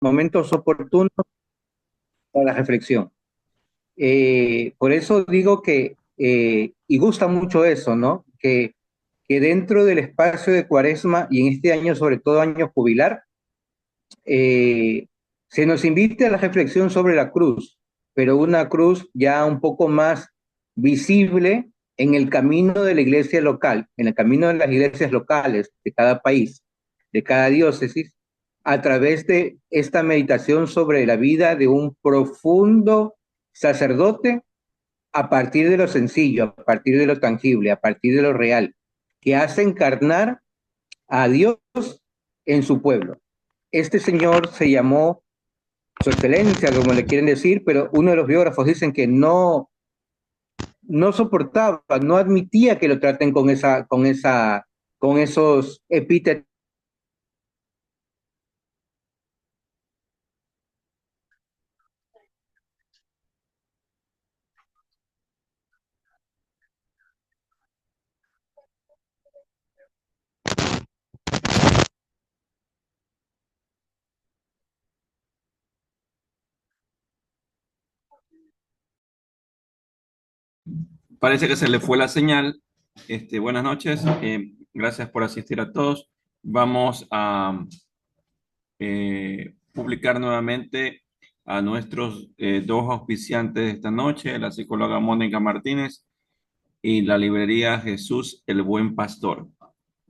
momentos oportunos para la reflexión. Por eso digo que, y gusta mucho eso, ¿no? Que dentro del espacio de Cuaresma y en este año, sobre todo año jubilar, eh, se nos invite a la reflexión sobre la cruz, pero una cruz ya un poco más visible en el camino de la iglesia local, en el camino de las iglesias locales de cada país, de cada diócesis, a través de esta meditación sobre la vida de un profundo sacerdote a partir de lo sencillo, a partir de lo tangible, a partir de lo real, que hace encarnar a Dios en su pueblo. Este señor se llamó Su Excelencia, como le quieren decir, pero uno de los biógrafos dicen que no soportaba, no admitía que lo traten con esos epítetos. Parece que se le fue la señal. Buenas noches. Gracias por asistir a todos. Vamos a publicar nuevamente a nuestros dos auspiciantes de esta noche, la psicóloga Mónica Martínez y la librería Jesús el Buen Pastor.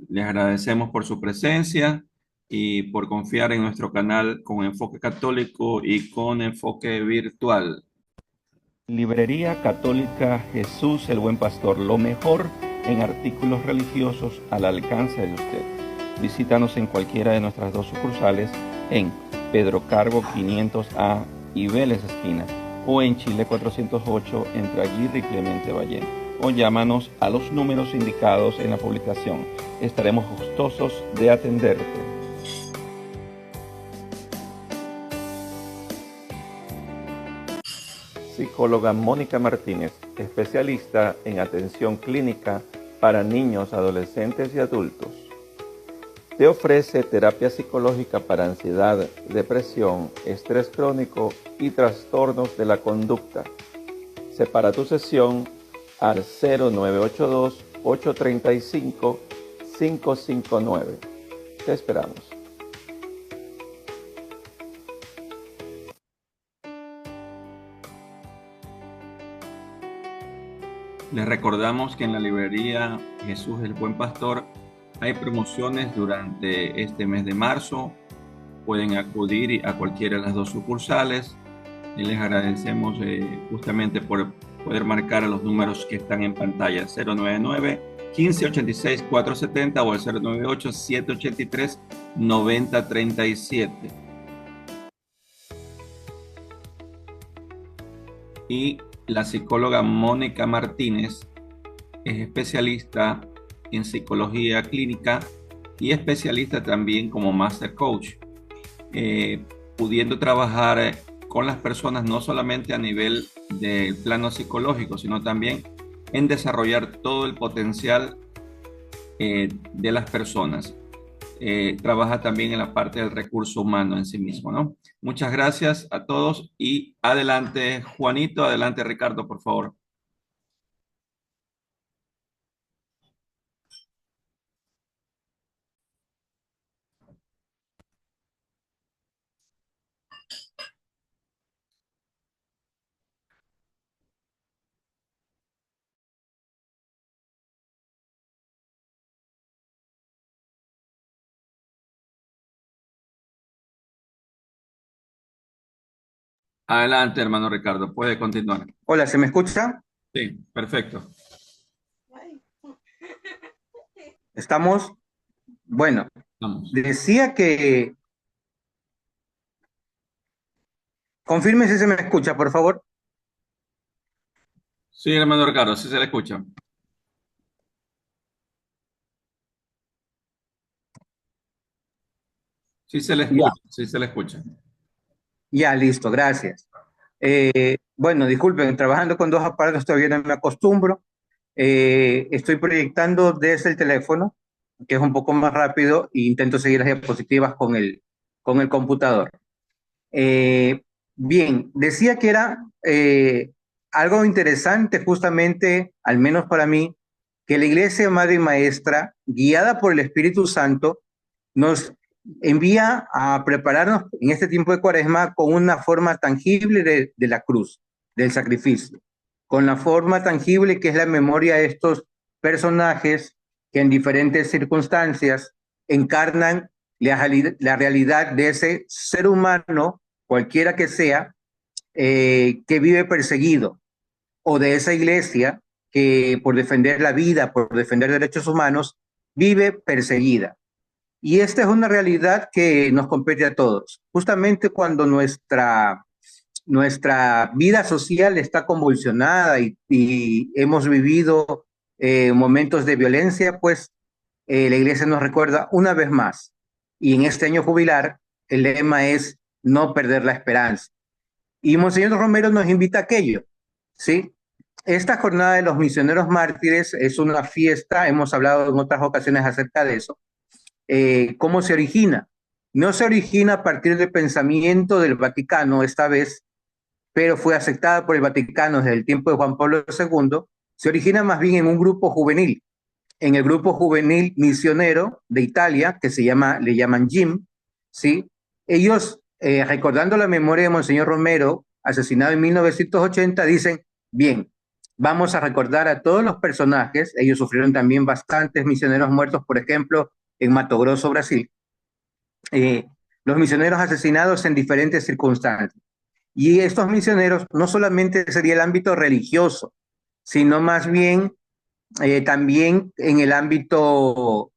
Les agradecemos por su presencia y por confiar en nuestro canal con enfoque católico y con enfoque virtual. Librería Católica Jesús el Buen Pastor, lo mejor en artículos religiosos al alcance de usted. Visítanos en cualquiera de nuestras dos sucursales en Pedro Carbo 500A y Vélez Esquina, o en Chile 408 entre Aguirre y Clemente Ballén, o llámanos a los números indicados en la publicación. Estaremos gustosos de atenderte. Psicóloga Mónica Martínez, especialista en atención clínica para niños, adolescentes y adultos. Te ofrece terapia psicológica para ansiedad, depresión, estrés crónico y trastornos de la conducta. Separa tu sesión al 0982-835-559. Te esperamos. Les recordamos que en la librería Jesús el Buen Pastor hay promociones durante este mes de marzo. Pueden acudir a cualquiera de las dos sucursales y les agradecemos justamente por poder marcar a los números que están en pantalla: 099 1586 470 o el 098 783 9037. Y la psicóloga Mónica Martínez es especialista en psicología clínica y especialista también como Master Coach, pudiendo trabajar con las personas no solamente a nivel del plano psicológico, sino también en desarrollar todo el potencial de las personas. Trabaja también en la parte del recurso humano en sí mismo, ¿no? Muchas gracias a todos y adelante Juanito, adelante Ricardo, por favor. Adelante, hermano Ricardo, puede continuar. Hola, ¿se me escucha? Sí, perfecto. Estamos, bueno, Vamos. decía que, confirme si se me escucha, por favor. Sí, hermano Ricardo, sí se le escucha. Sí se le Ya, escucha, sí se le escucha. ya, listo, gracias. Bueno, disculpen, trabajando con dos aparatos todavía no me acostumbro. Estoy proyectando desde el teléfono, que es un poco más rápido, e intento seguir las diapositivas con el computador. Eh, Bien, decía que era algo interesante justamente, al menos para mí, que la Iglesia Madre y Maestra, guiada por el Espíritu Santo, nos envía a prepararnos en este tiempo de Cuaresma con una forma tangible de la cruz, del sacrificio, con la forma tangible que es la memoria de estos personajes que en diferentes circunstancias encarnan la realidad de ese ser humano, cualquiera que sea, que vive perseguido, o de esa iglesia que por defender la vida, por defender derechos humanos, vive perseguida. Y esta es una realidad que nos compete a todos. Justamente cuando nuestra vida social está convulsionada y hemos vivido momentos de violencia, pues la iglesia nos recuerda una vez más. Y en este año jubilar, el lema es no perder la esperanza. Y Monseñor Romero nos invita a aquello, ¿sí? Esta jornada de los misioneros mártires es una fiesta, hemos hablado en otras ocasiones acerca de eso. ¿Cómo se origina? No se origina a partir del pensamiento del Vaticano esta vez, pero fue aceptada por el Vaticano desde el tiempo de Juan Pablo II. Se origina más bien en un grupo juvenil, en el grupo juvenil misionero de Italia, que le llaman JIM, ¿sí? Ellos, recordando la memoria de Monseñor Romero, asesinado en 1980, dicen, bien, vamos a recordar a todos los personajes, ellos sufrieron también bastantes misioneros muertos, por ejemplo, en Mato Grosso, Brasil, eh, los misioneros asesinados en diferentes circunstancias. Y estos misioneros no solamente sería el ámbito religioso, sino más bien también en el ámbito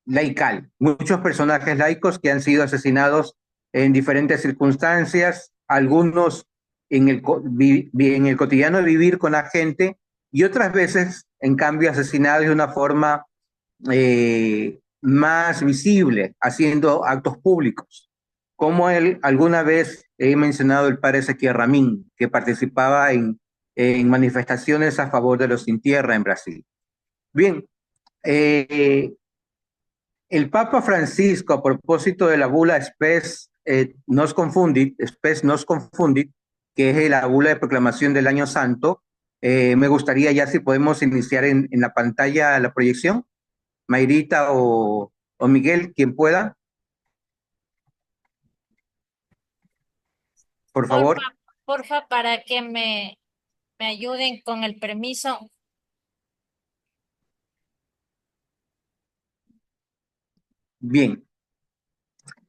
laical. Muchos personajes laicos que han sido asesinados en diferentes circunstancias, algunos en el cotidiano vivir con la gente y otras veces, en cambio, asesinados de una forma más visible, haciendo actos públicos. Como él, alguna vez he mencionado el padre Ezequiel Ramín, que participaba en manifestaciones a favor de los sin tierra en Brasil. Bien, eh, el Papa Francisco, a propósito de la bula Spes nos confundit, que es la bula de proclamación del Año Santo, me gustaría ya si podemos iniciar en la pantalla la proyección, Mayrita o Miguel, quien pueda, por Porfa, favor. porfa, para que me ayuden con el permiso. Bien,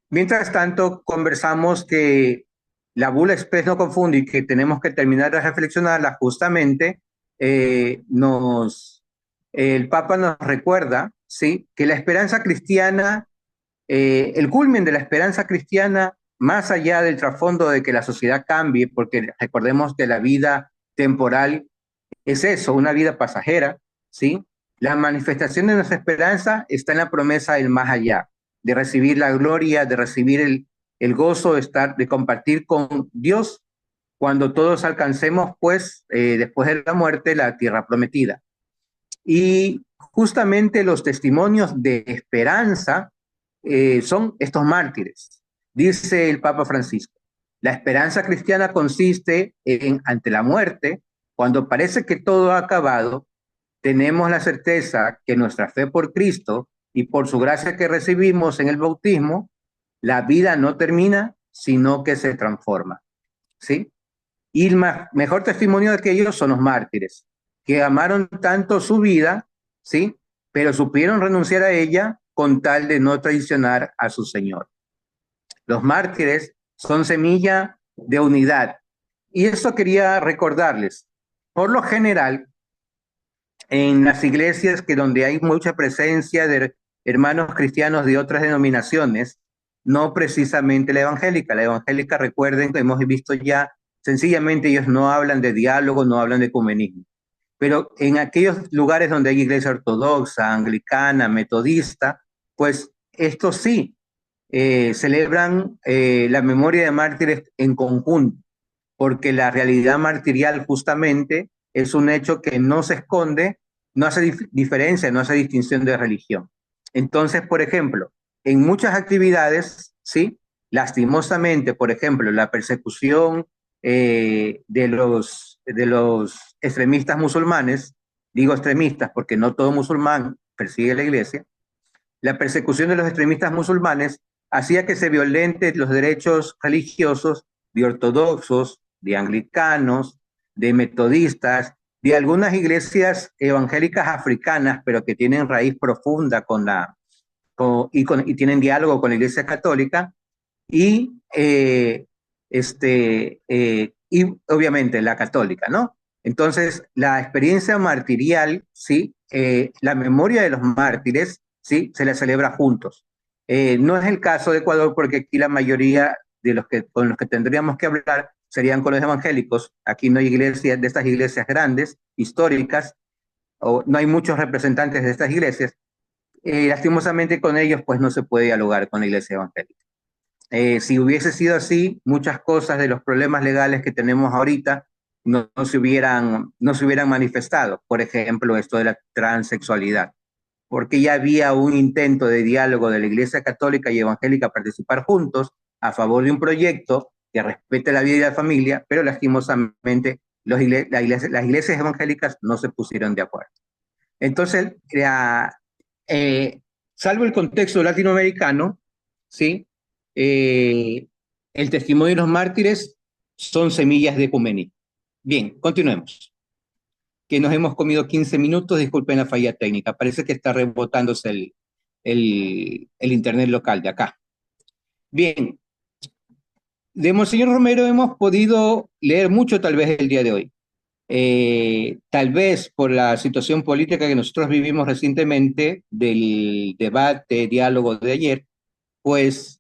mientras tanto, conversamos que la bula express no confunde y que tenemos que terminar de reflexionarla justamente. El Papa nos recuerda, ¿sí?, que la esperanza cristiana, el culmen de la esperanza cristiana, más allá del trasfondo de que la sociedad cambie, porque recordemos que la vida temporal es eso, una vida pasajera, ¿sí? La manifestación de nuestra esperanza está en la promesa del más allá, de recibir la gloria, de recibir el gozo de compartir con Dios cuando todos alcancemos, pues, después de la muerte, la tierra prometida. Y justamente los testimonios de esperanza son estos mártires. Dice el Papa Francisco, la esperanza cristiana consiste en, ante la muerte, cuando parece que todo ha acabado, tenemos la certeza que nuestra fe por Cristo y por su gracia que recibimos en el bautismo, la vida no termina, sino que se transforma. ¿Sí? Y el mejor testimonio de aquellos son los mártires, que amaron tanto su vida, ¿sí?, pero supieron renunciar a ella con tal de no traicionar a su Señor. Los mártires son semilla de unidad. Y esto quería recordarles. Por lo general, en las iglesias que donde hay mucha presencia de hermanos cristianos de otras denominaciones, no precisamente la evangélica, recuerden que hemos visto ya, sencillamente ellos no hablan de diálogo, no hablan de ecumenismo. Pero en aquellos lugares donde hay iglesia ortodoxa, anglicana, metodista, pues estos sí celebran la memoria de mártires en conjunto, porque la realidad martirial justamente es un hecho que no se esconde, no hace diferencia, no hace distinción de religión. Entonces, por ejemplo, en muchas actividades, ¿sí? Lastimosamente, por ejemplo, la persecución de los extremistas musulmanes, digo extremistas porque no todo musulmán persigue la iglesia, la persecución de los extremistas musulmanes hacía que se violenten los derechos religiosos de ortodoxos, de anglicanos, de metodistas, de algunas iglesias evangélicas africanas, pero que tienen raíz profunda y tienen diálogo con la Iglesia Católica, y, y obviamente la católica, ¿no? Entonces, la experiencia martirial, ¿sí? La memoria de los mártires, ¿sí? Se la celebra juntos. No es el caso de Ecuador porque aquí la mayoría de con los que tendríamos que hablar serían con los evangélicos. Aquí no hay iglesias de estas iglesias grandes, históricas, o no hay muchos representantes de estas iglesias. Lastimosamente con ellos pues no se puede dialogar con la iglesia evangélica. Si hubiese sido así, muchas cosas de los problemas legales que tenemos ahorita no se hubieran manifestado. Por ejemplo, esto de la transexualidad, porque ya había un intento de diálogo de la Iglesia Católica y Evangélica a participar juntos a favor de un proyecto que respete la vida y la familia, pero lastimosamente las iglesias evangélicas no se pusieron de acuerdo. Entonces, eh, salvo el contexto latinoamericano, ¿sí? Eh, el testimonio de los mártires son semillas de ecumenismo. Bien, continuemos. Que nos hemos comido 15 minutos, disculpen la falla técnica, parece que está rebotándose el internet local de acá. Bien, de Monseñor Romero hemos podido leer mucho tal vez el día de hoy. Tal vez por la situación política que nosotros vivimos recientemente del debate, diálogo de ayer, pues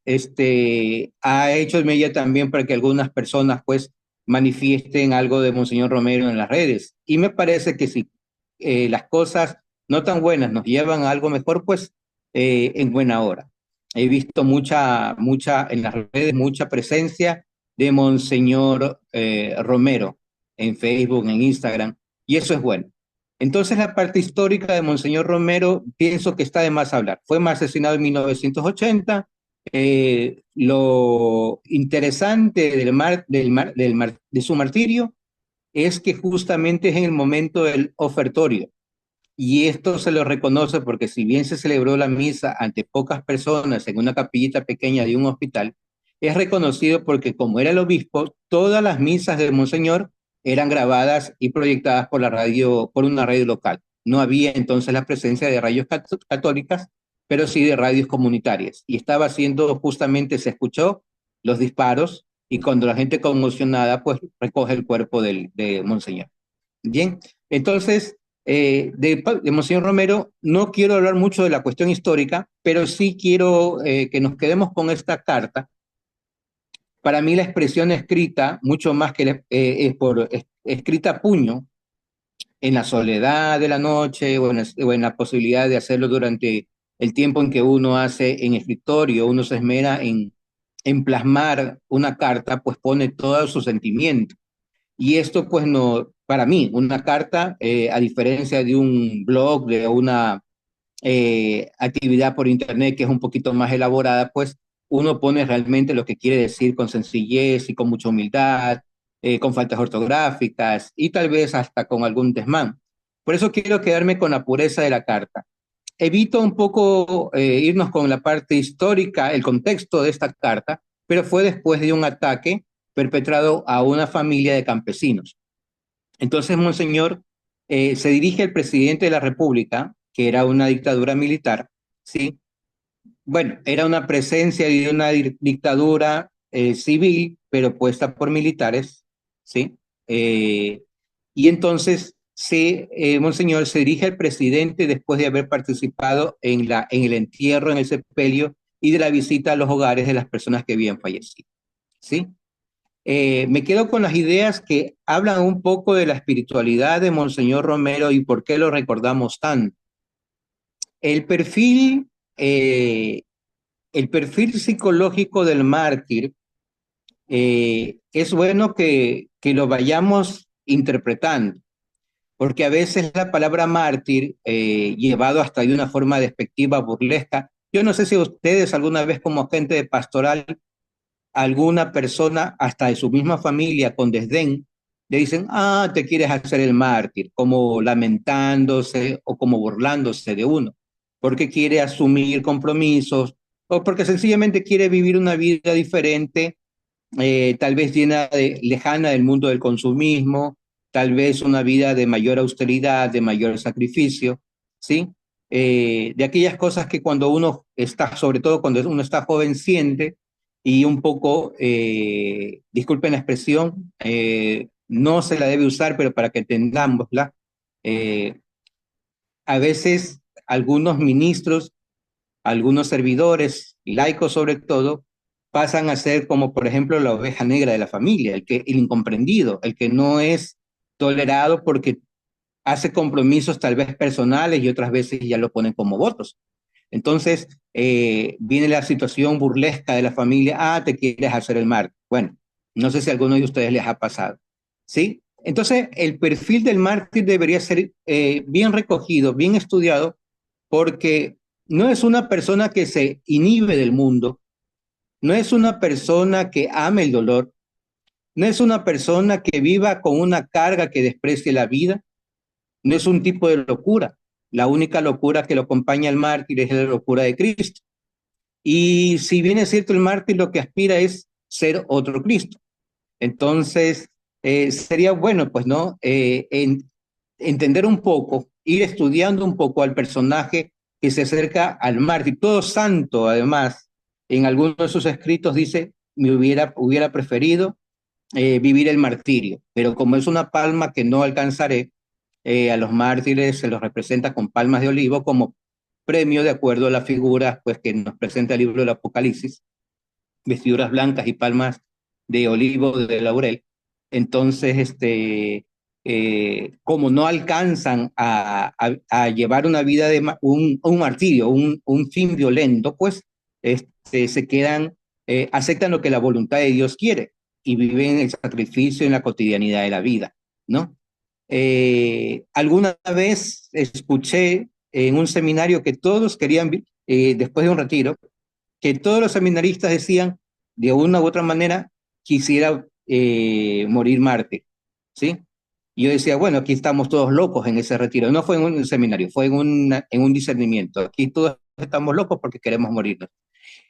ha hecho mella también para que algunas personas pues manifiesten algo de Monseñor Romero en las redes. Y me parece que si las cosas no tan buenas nos llevan a algo mejor, pues en buena hora. He visto en las redes mucha presencia de Monseñor Romero en Facebook, en Instagram, y eso es bueno. Entonces la parte histórica de Monseñor Romero pienso que está de más hablar. Fue asesinado en 1980. Lo interesante de su martirio es que justamente es en el momento del ofertorio. Y esto se lo reconoce porque si bien se celebró la misa ante pocas personas en una capillita pequeña de un hospital, es reconocido porque como era el obispo, todas las misas de Monseñor eran grabadas y proyectadas por por una radio local. No había entonces la presencia de radios católicas, pero sí de radios comunitarias. Y estaba haciendo justamente, se escuchó los disparos y cuando la gente conmocionada, pues recoge el cuerpo de Monseñor. Bien, entonces, de Monseñor Romero no quiero hablar mucho de la cuestión histórica, pero sí quiero que nos quedemos con esta carta. Para mí la expresión escrita, mucho más que escrita a puño, en la soledad de la noche o en la posibilidad de hacerlo durante el tiempo en que uno hace en escritorio, uno se esmera en plasmar una carta, pues pone todo su sentimiento. Y esto, pues, no, para mí, una carta, a diferencia de un blog, de una actividad por internet que es un poquito más elaborada, pues uno pone realmente lo que quiere decir con sencillez y con mucha humildad, con faltas ortográficas y tal vez hasta con algún desmán. Por eso quiero quedarme con la pureza de la carta. Evito un poco irnos con la parte histórica, el contexto de esta carta, pero fue después de un ataque perpetrado a una familia de campesinos. Entonces, Monseñor se dirige al presidente de la República, que era una dictadura militar, ¿sí? Bueno, era una presencia de una dictadura civil, pero puesta por militares, ¿sí? Y entonces, Monseñor se dirige al presidente después de haber participado en el entierro, en el sepelio y de la visita a los hogares de las personas que habían fallecido, ¿sí? Me quedo con las ideas que hablan un poco de la espiritualidad de Monseñor Romero y por qué lo recordamos tanto. El perfil, eh, el perfil psicológico del mártir es bueno que lo vayamos interpretando, porque a veces la palabra mártir, llevado hasta de una forma despectiva, burlesca, Yo no sé si ustedes alguna vez como agente de pastoral, alguna persona, hasta de su misma familia, con desdén, le dicen, ah, te quieres hacer el mártir, como lamentándose o como burlándose de uno, porque quiere asumir compromisos o porque sencillamente quiere vivir una vida diferente, tal vez lejana del mundo del consumismo, tal vez una vida de mayor austeridad, de mayor sacrificio, ¿sí? De aquellas cosas que cuando uno está, sobre todo cuando uno está joven, siente y un poco, disculpen la expresión, no se la debe usar, pero para que entendámosla, eh, a veces algunos ministros, algunos servidores, laicos sobre todo, pasan a ser como, por ejemplo, la oveja negra de la familia, el incomprendido, el que no es tolerado porque hace compromisos tal vez personales y otras veces ya lo ponen como votos. Entonces, viene la situación burlesca de la familia, ah, te quieres hacer el mártir. Bueno, no sé si a alguno de ustedes les ha pasado, ¿sí? Entonces, el perfil del mártir debería ser bien recogido, bien estudiado, porque no es una persona que se inhibe del mundo, no es una persona que ame el dolor, no es una persona que viva con una carga que desprecie la vida, no es un tipo de locura. La única locura que lo acompaña al mártir es la locura de Cristo. Y si bien es cierto, el mártir lo que aspira es ser otro Cristo. Entonces, sería bueno, pues, ¿no? Entender un poco, ir estudiando un poco al personaje que se acerca al mártir. Todo santo, además, en algunos de sus escritos dice, hubiera preferido vivir el martirio, pero como es una palma que no alcanzaré, a los mártires se los representa con palmas de olivo como premio de acuerdo a la figura pues, que nos presenta el libro del Apocalipsis, vestiduras blancas y palmas de olivo de laurel. Entonces, como no alcanzan a llevar una vida de un martirio, un fin violento, pues se quedan, aceptan lo que la voluntad de Dios quiere y viven el sacrificio en la cotidianidad de la vida, ¿no? Alguna vez escuché en un seminario que todos querían, después de un retiro, que todos los seminaristas decían, de una u otra manera, quisiera morir Marte, ¿sí? Y yo decía, bueno, aquí estamos todos locos en ese retiro. No fue en un seminario, fue en un discernimiento. Aquí todos estamos locos porque queremos morirnos.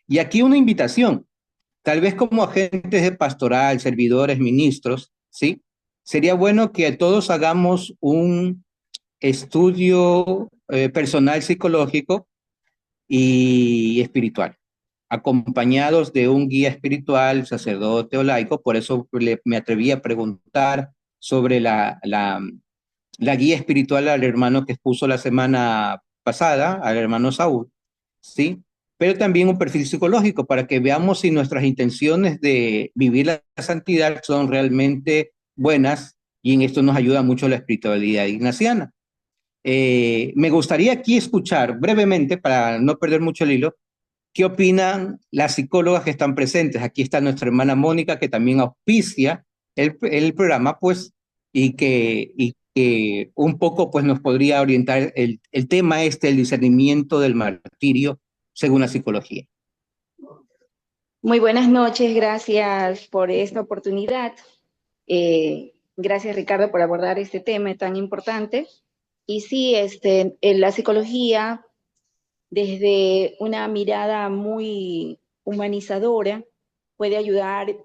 Y aquí una invitación, tal vez como agentes de pastoral, servidores, ministros, ¿sí? Sería bueno que todos hagamos un estudio personal psicológico y espiritual, acompañados de un guía espiritual, sacerdote o laico. Por eso me atreví a preguntar sobre la guía espiritual al hermano que expuso la semana pasada, al hermano Saúl, ¿sí? Pero también un perfil psicológico para que veamos si nuestras intenciones de vivir la santidad son realmente buenas, y en esto nos ayuda mucho la espiritualidad ignaciana. Me gustaría aquí escuchar brevemente, para no perder mucho el hilo, qué opinan las psicólogas que están presentes. Aquí está nuestra hermana Mónica, que también auspicia el programa, pues, y que un poco pues, nos podría orientar el tema el discernimiento del martirio según la psicología. Muy buenas noches, gracias por esta oportunidad. Gracias, Ricardo, por abordar este tema tan importante. Y sí, en la psicología, desde una mirada muy humanizadora, puede ayudar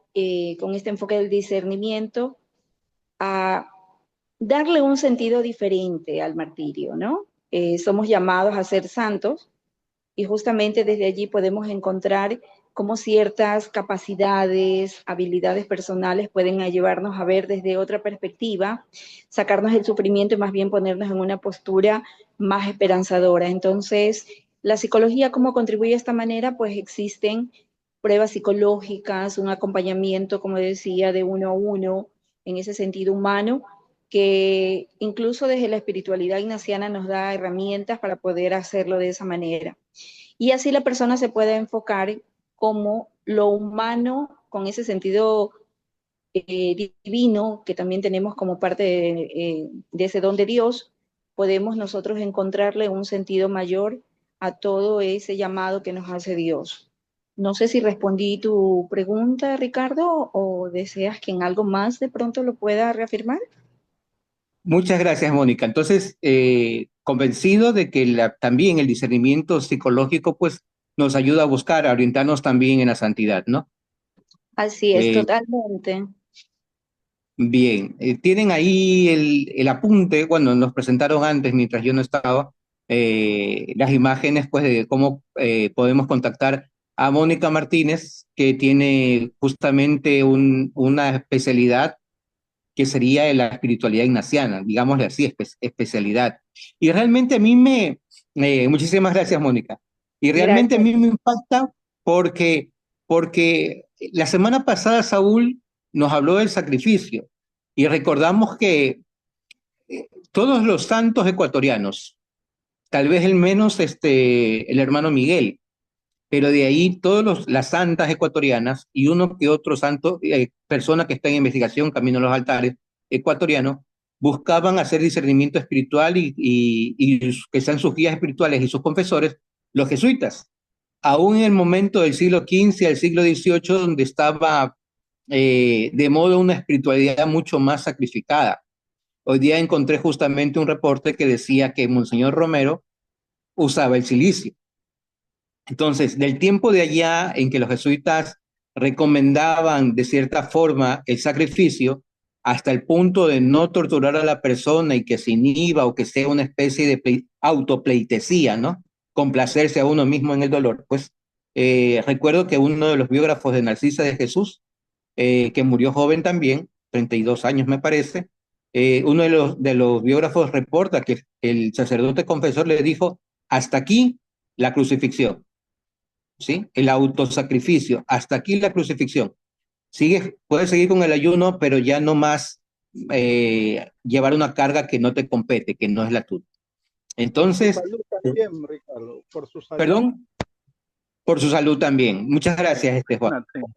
con este enfoque del discernimiento a darle un sentido diferente al martirio, ¿no? Somos llamados a ser santos y justamente desde allí podemos encontrar cómo ciertas capacidades, habilidades personales pueden llevarnos a ver desde otra perspectiva, sacarnos del sufrimiento y más bien ponernos en una postura más esperanzadora. Entonces, la psicología, ¿cómo contribuye de esta manera? Pues existen pruebas psicológicas, un acompañamiento, como decía, de uno a uno, en ese sentido humano, que incluso desde la espiritualidad ignaciana nos da herramientas para poder hacerlo de esa manera. Y así la persona se puede enfocar como lo humano con ese sentido divino que también tenemos como parte de ese don de Dios, podemos nosotros encontrarle un sentido mayor a todo ese llamado que nos hace Dios. No sé si respondí tu pregunta, Ricardo, o deseas que en algo más de pronto lo pueda reafirmar. Muchas gracias, Mónica. Entonces, convencido de que también el discernimiento psicológico, pues, nos ayuda a buscar, a orientarnos también en la santidad, ¿no? Así es, Eh, totalmente. Bien, tienen ahí el apunte, bueno, nos presentaron antes, mientras yo no estaba, las imágenes, pues, de cómo podemos contactar a Mónica Martínez, que tiene justamente una especialidad que sería la espiritualidad ignaciana, digámosle así, especialidad. Y realmente a mí muchísimas gracias, Mónica. Y realmente a Gracias. mí me impacta porque, porque la semana pasada Saúl nos habló del sacrificio y recordamos que todos los santos ecuatorianos, tal vez el menos el hermano Miguel, pero de ahí las santas ecuatorianas y uno que otro santo, persona que está en investigación, camino a los altares ecuatorianos, buscaban hacer discernimiento espiritual y que sean sus guías espirituales y sus confesores, los jesuitas. Aún en el momento del siglo XV al siglo XVIII, donde estaba de moda una espiritualidad mucho más sacrificada. Hoy día encontré justamente un reporte que decía que Monseñor Romero usaba el silicio. Entonces, del tiempo de allá en que los jesuitas recomendaban de cierta forma el sacrificio, hasta el punto de no torturar a la persona y que se inhiba o que sea una especie de autopleitesía, ¿no? Complacerse a uno mismo en el dolor. Pues recuerdo que uno de los biógrafos de Narcisa de Jesús, que murió joven también, 32 años me parece, uno de los biógrafos reporta que el sacerdote confesor le dijo, hasta aquí la crucifixión. ¿Sí? El autosacrificio, hasta aquí la crucifixión. Puedes seguir con el ayuno, pero ya no más llevar una carga que no te compete, que no es la tuya. Por su Entonces, salud también, Ricardo, por su salud. perdón, por su salud también. Muchas gracias, Juan. Imagínate,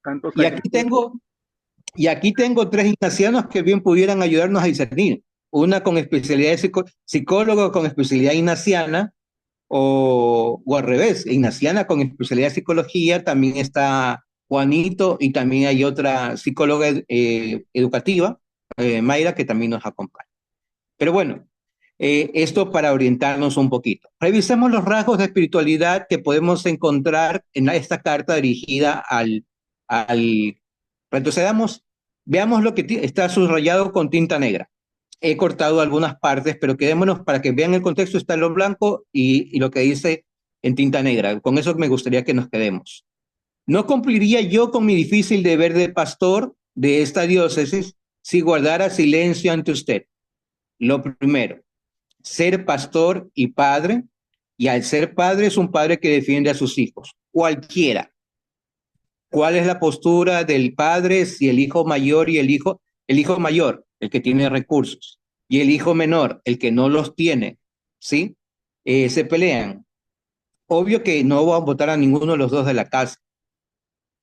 tanto Y aquí sacrificio. tengo, y aquí tengo tres ignacianos que bien pudieran ayudarnos a discernir. Una con especialidad de psicólogo con especialidad ignaciana, o al revés, ignaciana con especialidad de psicología, también está Juanito y también hay otra psicóloga educativa, Mayra, que también nos acompaña. Pero bueno, esto para orientarnos un poquito. Revisemos los rasgos de espiritualidad que podemos encontrar en esta carta dirigida al retrocedamos, veamos lo que está subrayado con tinta negra. He cortado algunas partes, pero quedémonos para que vean el contexto, está lo blanco y lo que dice en tinta negra. Con eso me gustaría que nos quedemos. No cumpliría yo con mi difícil deber de pastor de esta diócesis si guardara silencio ante usted. Lo primero, ser pastor y padre, y al ser padre es un padre que defiende a sus hijos, cualquiera. ¿Cuál es la postura del padre si el hijo mayor y el hijo mayor, el que tiene recursos, y el hijo menor, el que no los tiene, ¿sí? Se pelean. Obvio que no va a votar a ninguno de los dos de la casa.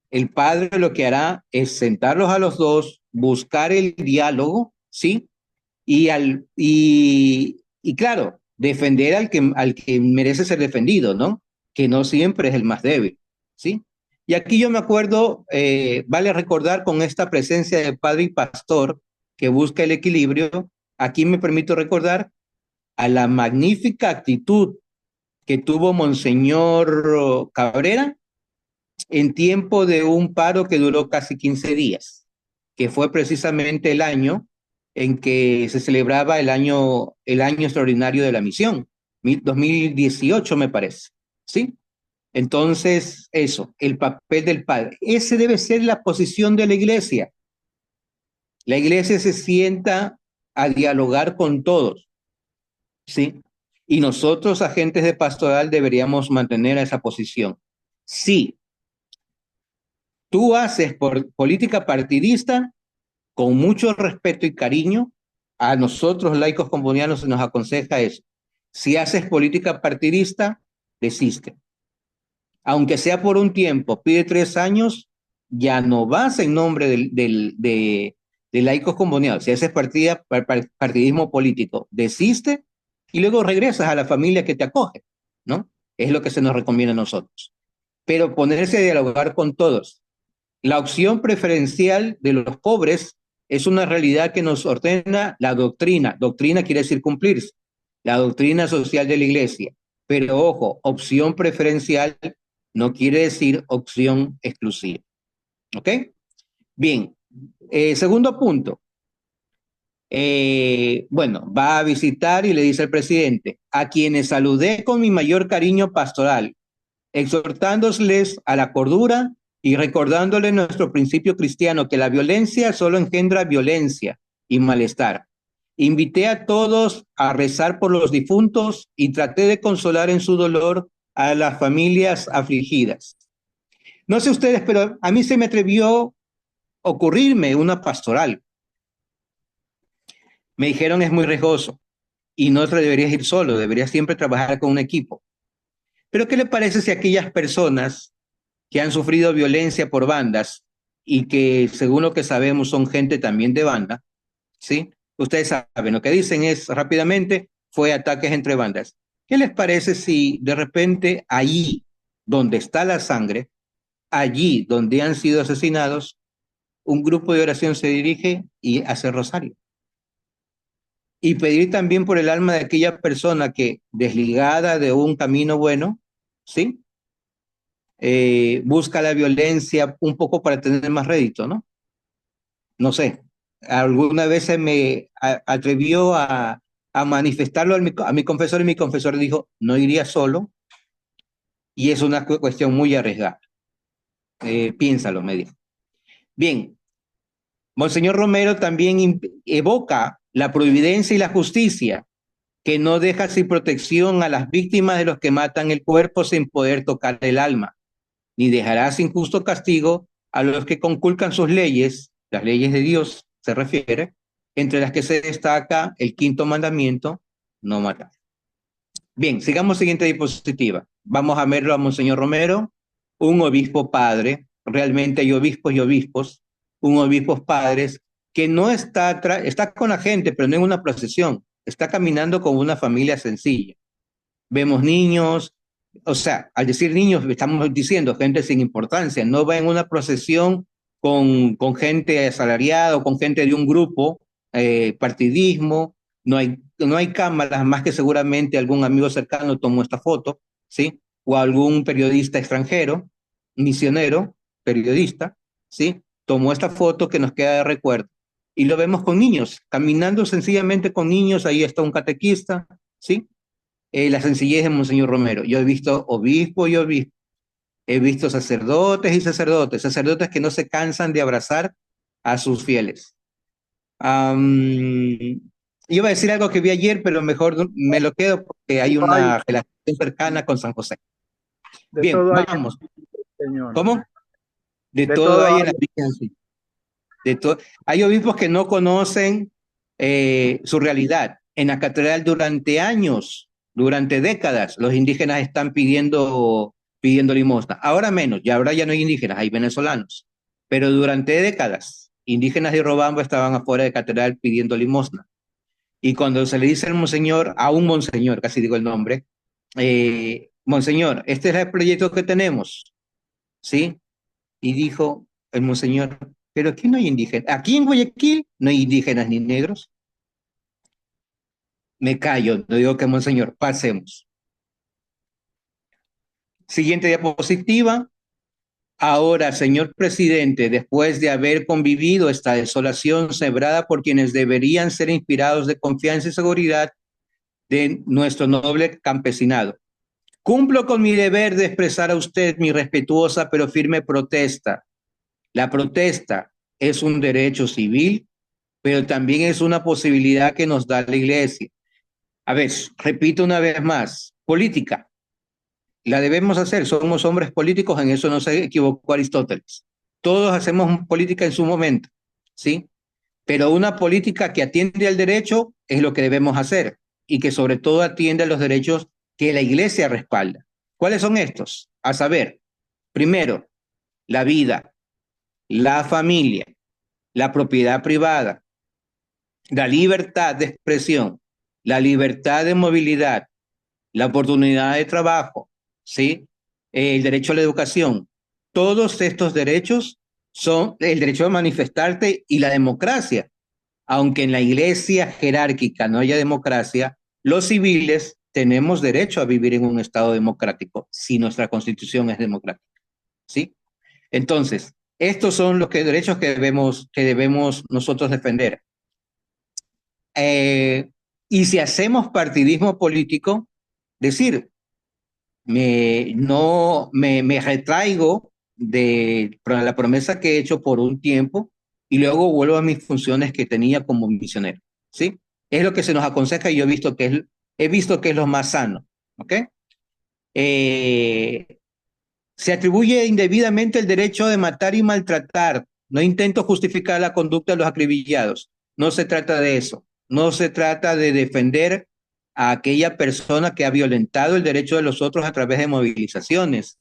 El padre lo que hará es sentarlos a los dos, buscar el diálogo, ¿sí? Y claro, defender al que merece ser defendido, ¿no? Que no siempre es el más débil, ¿sí? Y aquí yo me acuerdo, vale recordar con esta presencia de padre y pastor que busca el equilibrio, aquí me permito recordar a la magnífica actitud que tuvo Monseñor Cabrera en tiempo de un paro que duró casi 15 días, que fue precisamente el año en que se celebraba el año extraordinario de la misión, 2018 me parece, ¿sí? Entonces, eso, el papel del padre. Ese debe ser la posición de la iglesia. La iglesia se sienta a dialogar con todos, ¿sí? Y nosotros, agentes de pastoral, deberíamos mantener esa posición. Sí, tú haces política partidista, con mucho respeto y cariño, a nosotros laicos combonianos se nos aconseja eso. Si haces política partidista, desiste. Aunque sea por un tiempo, pide 3 años, ya no vas en nombre de laicos combonianos. Si haces partidismo político, desiste y luego regresas a la familia que te acoge, ¿no? es lo que se nos recomienda a nosotros. Pero ponerse a dialogar con todos. La opción preferencial de los pobres es una realidad que nos ordena la doctrina. Doctrina quiere decir cumplirse. La doctrina social de la iglesia. Pero ojo, opción preferencial no quiere decir opción exclusiva. ¿Ok? Bien. Segundo punto. Bueno, va a visitar y le dice al presidente, a quienes saludé con mi mayor cariño pastoral, exhortándoles a la cordura y recordándoles nuestro principio cristiano, que la violencia solo engendra violencia y malestar. Invité a todos a rezar por los difuntos y traté de consolar en su dolor a las familias afligidas. No sé ustedes, pero a mí se me atrevió ocurrirme una pastoral. Me dijeron es muy riesgoso y no te deberías ir solo, deberías siempre trabajar con un equipo. Pero ¿qué le parece si aquellas personas que han sufrido violencia por bandas y que según lo que sabemos son gente también de banda, ¿sí? Ustedes saben, lo que dicen es rápidamente, fue ataques entre bandas. ¿Qué les parece si de repente allí donde está la sangre, allí donde han sido asesinados, un grupo de oración se dirige y hace rosario? Y pedir también por el alma de aquella persona que, desligada de un camino bueno, ¿sí? Busca la violencia un poco para tener más rédito, ¿no? No sé, alguna vez se me atrevió a manifestarlo a mi confesor y mi confesor dijo, no iría solo y es una cuestión muy arriesgada. Piénsalo, me dijo. Bien, Monseñor Romero también evoca la providencia y la justicia que no deja sin protección a las víctimas de los que matan el cuerpo sin poder tocar el alma, ni dejará sin justo castigo a los que conculcan sus leyes, las leyes de Dios se refiere, entre las que se destaca el quinto mandamiento, no matar. Bien, sigamos siguiente diapositiva. Vamos a verlo a Monseñor Romero, un obispo padre, realmente hay obispos y obispos, un obispo padres que no está con la gente, pero no en una procesión, está caminando con una familia sencilla. Vemos niños, o sea, al decir niños estamos diciendo gente sin importancia, no va en una procesión con gente asalariada o con gente de un grupo, partidismo, no hay cámaras, más que seguramente algún amigo cercano tomó esta foto, ¿sí? O algún periodista extranjero, misionero, periodista, ¿sí? Tomó esta foto que nos queda de recuerdo. Y lo vemos con niños, caminando sencillamente con niños, ahí está un catequista, ¿sí? La sencillez de Monseñor Romero. Yo he visto obispos y obispos, he visto sacerdotes y sacerdotes, sacerdotes que no se cansan de abrazar a sus fieles. Iba a decir algo que vi ayer, pero mejor me lo quedo porque hay una relación cercana con San José. Bien, vamos. ¿Cómo? De todo hay en la Virgen. De todo. Hay obispos que no conocen su realidad. En la catedral durante años, durante décadas, los indígenas están pidiendo limosna. Ahora menos, ahora ya no hay indígenas, hay venezolanos. Pero durante décadas, indígenas de Robamba estaban afuera de catedral pidiendo limosna. Y cuando se le dice al monseñor, a un monseñor, casi digo el nombre, monseñor, este es el proyecto que tenemos, ¿sí? Y dijo el monseñor, pero aquí no hay indígenas, aquí en Guayaquil no hay indígenas ni negros. Me callo, no digo que monseñor, pasemos. Siguiente diapositiva. Ahora, señor presidente, después de haber convivido esta desolación sembrada por quienes deberían ser inspirados de confianza y seguridad de nuestro noble campesinado, cumplo con mi deber de expresar a usted mi respetuosa pero firme protesta. La protesta es un derecho civil, pero también es una posibilidad que nos da la Iglesia. A ver, repito una vez más, política, la debemos hacer, somos hombres políticos, en eso no se equivocó Aristóteles. Todos hacemos política en su momento, ¿sí? Pero una política que atiende al derecho es lo que debemos hacer y que sobre todo atiende a los derechos que la Iglesia respalda. ¿Cuáles son estos? A saber, primero, la vida, la familia, la propiedad privada, la libertad de expresión, la libertad de movilidad, la oportunidad de trabajo, ¿sí? El derecho a la educación. Todos estos derechos son el derecho a manifestarte y la democracia. Aunque en la iglesia jerárquica no haya democracia, los civiles tenemos derecho a vivir en un estado democrático si nuestra constitución es democrática, ¿sí? Entonces, estos son los derechos que debemos nosotros defender. Y si hacemos partidismo político, decir, me retraigo de la promesa que he hecho por un tiempo y luego vuelvo a mis funciones que tenía como misionero, ¿sí? Es lo que se nos aconseja y yo he visto que es lo más sano, ¿ok? Eh, Se atribuye indebidamente el derecho de matar y maltratar. No intento justificar la conducta de los acribillados. No se trata de eso. No se trata de defender a aquella persona que ha violentado el derecho de los otros a través de movilizaciones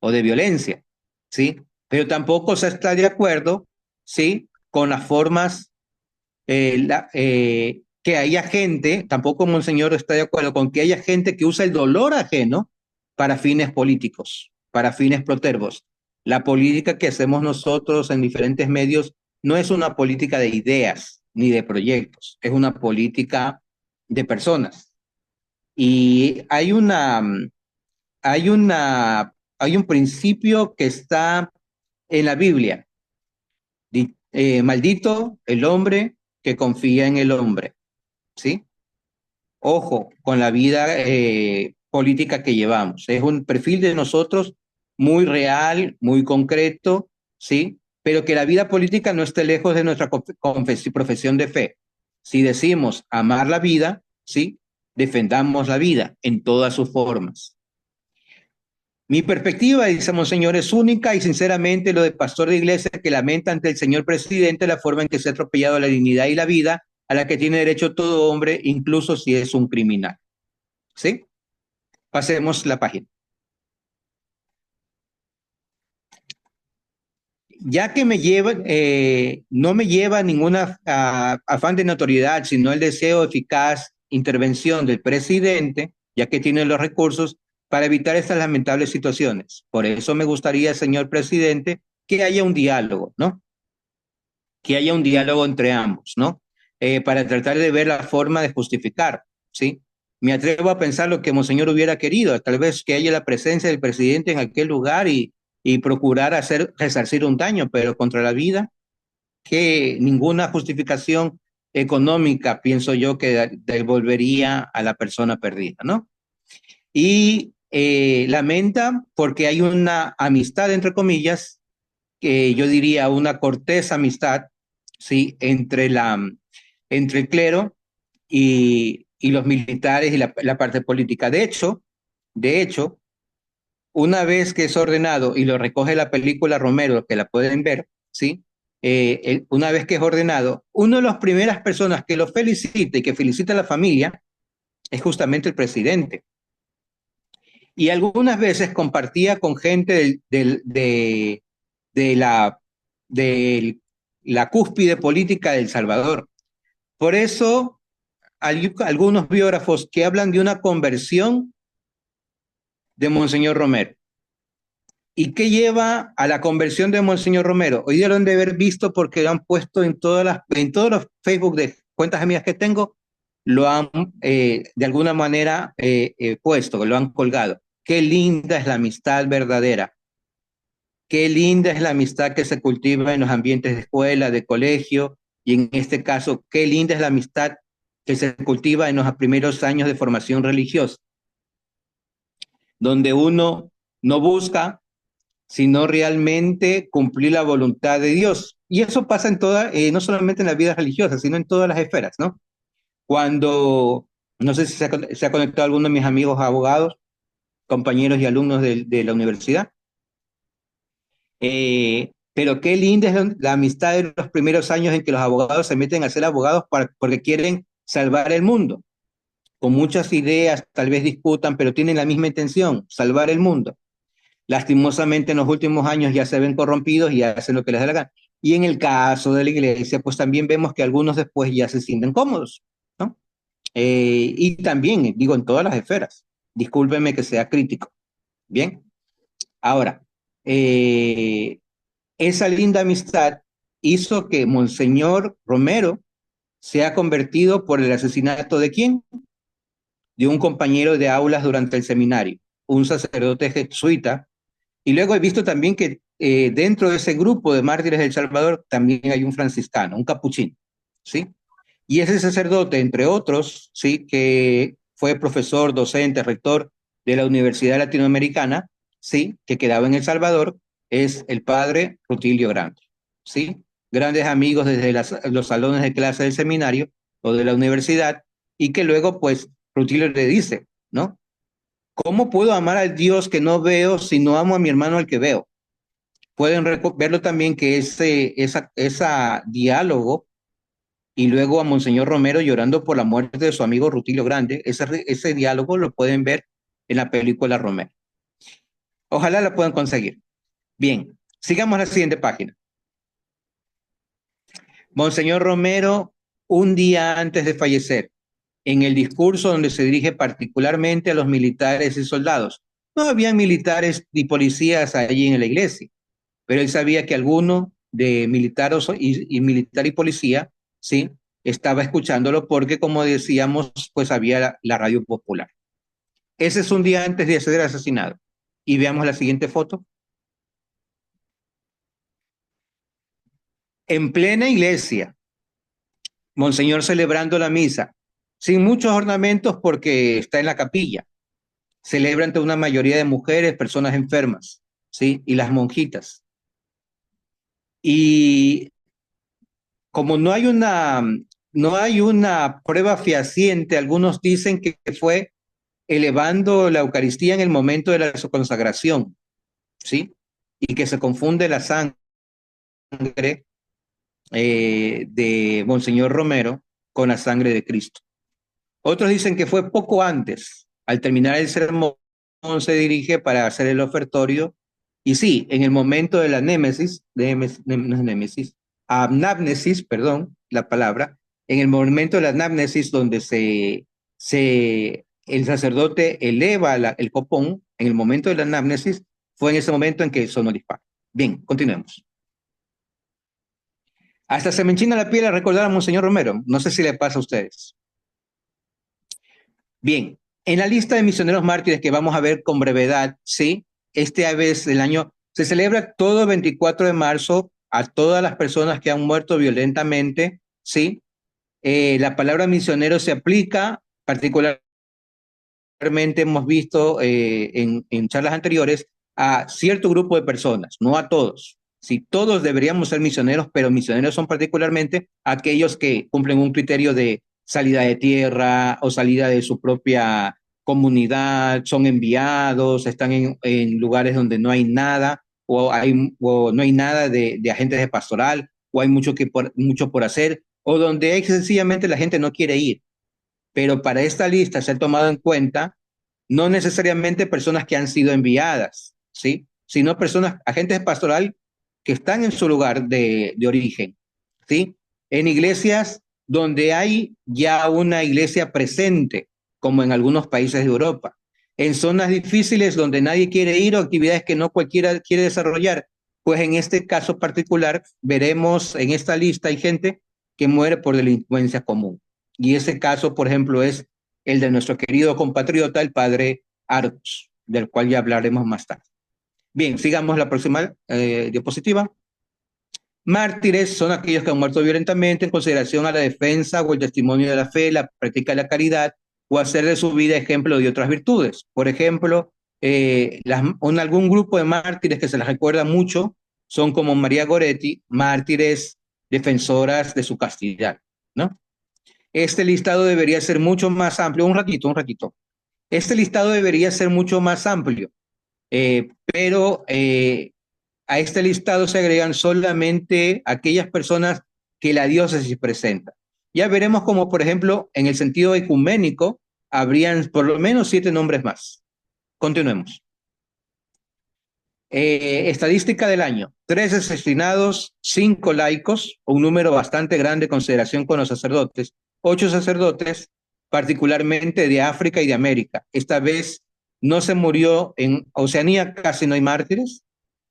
o de violencia, ¿sí? Pero tampoco se está de acuerdo, ¿sí? Con las formas que haya gente, tampoco Monseñor está de acuerdo con que haya gente que usa el dolor ajeno para fines políticos, para fines protervos. La política que hacemos nosotros en diferentes medios no es una política de ideas ni de proyectos, es una política de personas. Y hay un principio que está en la Biblia. Maldito el hombre que confía en el hombre, ¿sí? Ojo con la vida política que llevamos. Es un perfil de nosotros muy real, muy concreto, ¿sí? Pero que la vida política no esté lejos de nuestra profesión de fe. Si decimos amar la vida, ¿sí? Defendamos la vida en todas sus formas. Mi perspectiva, dice Monseñor, es única y sinceramente lo de pastor de iglesia que lamenta ante el señor presidente la forma en que se ha atropellado la dignidad y la vida a la que tiene derecho todo hombre, incluso si es un criminal. ¿Sí? Pasemos la página. Ya que no me lleva ninguna afán de notoriedad, sino el deseo de eficaz intervención del presidente, ya que tiene los recursos para evitar estas lamentables situaciones. Por eso me gustaría, señor presidente, que haya un diálogo, ¿no? Que haya un diálogo entre ambos, ¿no? Para tratar de ver la forma de justificar, ¿sí? Me atrevo a pensar lo que Monseñor hubiera querido, tal vez que haya la presencia del presidente en aquel lugar y procurar resarcir un daño, pero contra la vida, que ninguna justificación económica, pienso yo, que devolvería a la persona perdida, ¿no? Y lamenta porque hay una amistad, entre comillas, que yo diría una cortés amistad, ¿sí? Entre el clero y los militares y la parte política. De hecho, una vez que es ordenado, y lo recoge la película Romero, que la pueden ver, ¿sí? Una vez que es ordenado, una de las primeras personas que lo felicita y que felicita a la familia es justamente el presidente. Y algunas veces compartía con gente de la cúspide política de El Salvador. Por eso, algunos biógrafos que hablan de una conversión de Monseñor Romero. ¿Y qué lleva a la conversión de Monseñor Romero? Hoy día lo han de haber visto porque lo han puesto en todos los Facebook de cuentas amigas que tengo, lo han de alguna manera puesto, lo han colgado. Qué linda es la amistad verdadera. Qué linda es la amistad que se cultiva en los ambientes de escuela, de colegio, y en este caso, qué linda es la amistad que se cultiva en los primeros años de formación religiosa, donde uno no busca sino realmente cumplir la voluntad de Dios. Y eso pasa no solamente en la vida religiosa, sino en todas las esferas, ¿no? Cuando, no sé si se ha conectado alguno de mis amigos abogados, compañeros y alumnos de la universidad, pero qué linda es la amistad de los primeros años en que los abogados se meten a ser abogados porque quieren salvar el mundo. Con muchas ideas, tal vez discutan, pero tienen la misma intención, salvar el mundo. Lastimosamente en los últimos años ya se ven corrompidos y hacen lo que les da la gana. Y en el caso de la iglesia, pues también vemos que algunos después ya se sienten cómodos, ¿no? Y también, digo, en todas las esferas. Discúlpenme que sea crítico. Bien, ahora, esa linda amistad hizo que Monseñor Romero se ha convertido por el asesinato ¿de quién? De un compañero de aulas durante el seminario, un sacerdote jesuita. Y luego he visto también que dentro de ese grupo de mártires del Salvador también hay un franciscano, un capuchino, ¿sí? Y ese sacerdote, entre otros, ¿sí? Que fue profesor, docente, rector de la Universidad Latinoamericana, ¿sí? Que quedaba en El Salvador, es el padre Rutilio Grande, ¿sí? Grandes amigos desde los salones de clase del seminario o de la universidad, y que luego, pues, Rutilio le dice, ¿no? ¿Cómo puedo amar al Dios que no veo si no amo a mi hermano al que veo? Pueden verlo también que esa diálogo y luego a Monseñor Romero llorando por la muerte de su amigo Rutilio Grande, ese diálogo lo pueden ver en la película Romero. Ojalá la puedan conseguir. Bien, sigamos a la siguiente página. Monseñor Romero, un día antes de fallecer, en el discurso donde se dirige particularmente a los militares y soldados. No había militares ni policías allí en la iglesia, pero él sabía que alguno de militar militar y policía, sí, estaba escuchándolo porque, como decíamos, pues había la radio popular. Ese es un día antes de ser asesinado. Y veamos la siguiente foto. En plena iglesia, Monseñor celebrando la misa, sin muchos ornamentos porque está en la capilla. Celebra ante una mayoría de mujeres, personas enfermas, ¿sí? Y las monjitas. Y como no hay una prueba fehaciente, algunos dicen que fue elevando la Eucaristía en el momento de la consagración, ¿sí? Y que se confunde la sangre de Monseñor Romero con la sangre de Cristo. Otros dicen que fue poco antes, al terminar el sermón, se dirige para hacer el ofertorio, y sí, en el momento de la anamnesis, perdón, la palabra, en el momento de la anamnesis donde el sacerdote eleva el copón, en el momento de la anamnesis, fue en ese momento en que sonó el disparo. Bien, continuemos. Hasta se me enchina la piel a recordar a Monseñor Romero. No sé si le pasa a ustedes. Bien, en la lista de misioneros mártires que vamos a ver con brevedad, ¿sí? Este vez del año se celebra todo el 24 de marzo a todas las personas que han muerto violentamente, ¿sí? La palabra misionero se aplica particularmente, hemos visto en charlas anteriores, a cierto grupo de personas, no a todos. Si todos deberíamos ser misioneros, pero misioneros son particularmente aquellos que cumplen un criterio de salida de tierra o salida de su propia comunidad, son enviados, están en lugares donde no hay nada o no hay nada de agentes de pastoral o hay mucho por hacer o donde sencillamente la gente no quiere ir. Pero para esta lista se ha tomado en cuenta no necesariamente personas que han sido enviadas, ¿sí? Sino personas, agentes de pastoral que están en su lugar de origen, ¿sí? En iglesias donde hay ya una iglesia presente, como en algunos países de Europa. En zonas difíciles donde nadie quiere ir o actividades que no cualquiera quiere desarrollar, pues en este caso particular veremos en esta lista hay gente que muere por delincuencia común. Y ese caso, por ejemplo, es el de nuestro querido compatriota, el padre Arcos, del cual ya hablaremos más tarde. Bien, sigamos la próxima diapositiva. Mártires son aquellos que han muerto violentamente en consideración a la defensa o el testimonio de la fe, la práctica de la caridad o hacer de su vida ejemplo de otras virtudes. Por ejemplo, algún grupo de mártires que se les recuerda mucho son como María Goretti, mártires defensoras de su castidad, ¿no? Este listado debería ser mucho más amplio. Un ratito. Este listado debería ser mucho más amplio, pero a este listado se agregan solamente aquellas personas que la diócesis presenta. Ya veremos como, por ejemplo, en el sentido ecuménico, habrían por lo menos 7 nombres más. Continuemos. Estadística del año. 3 asesinados, 5 laicos, un número bastante grande en consideración con los sacerdotes. 8 sacerdotes, particularmente de África y de América. Esta vez no se murió. En Oceanía casi no hay mártires,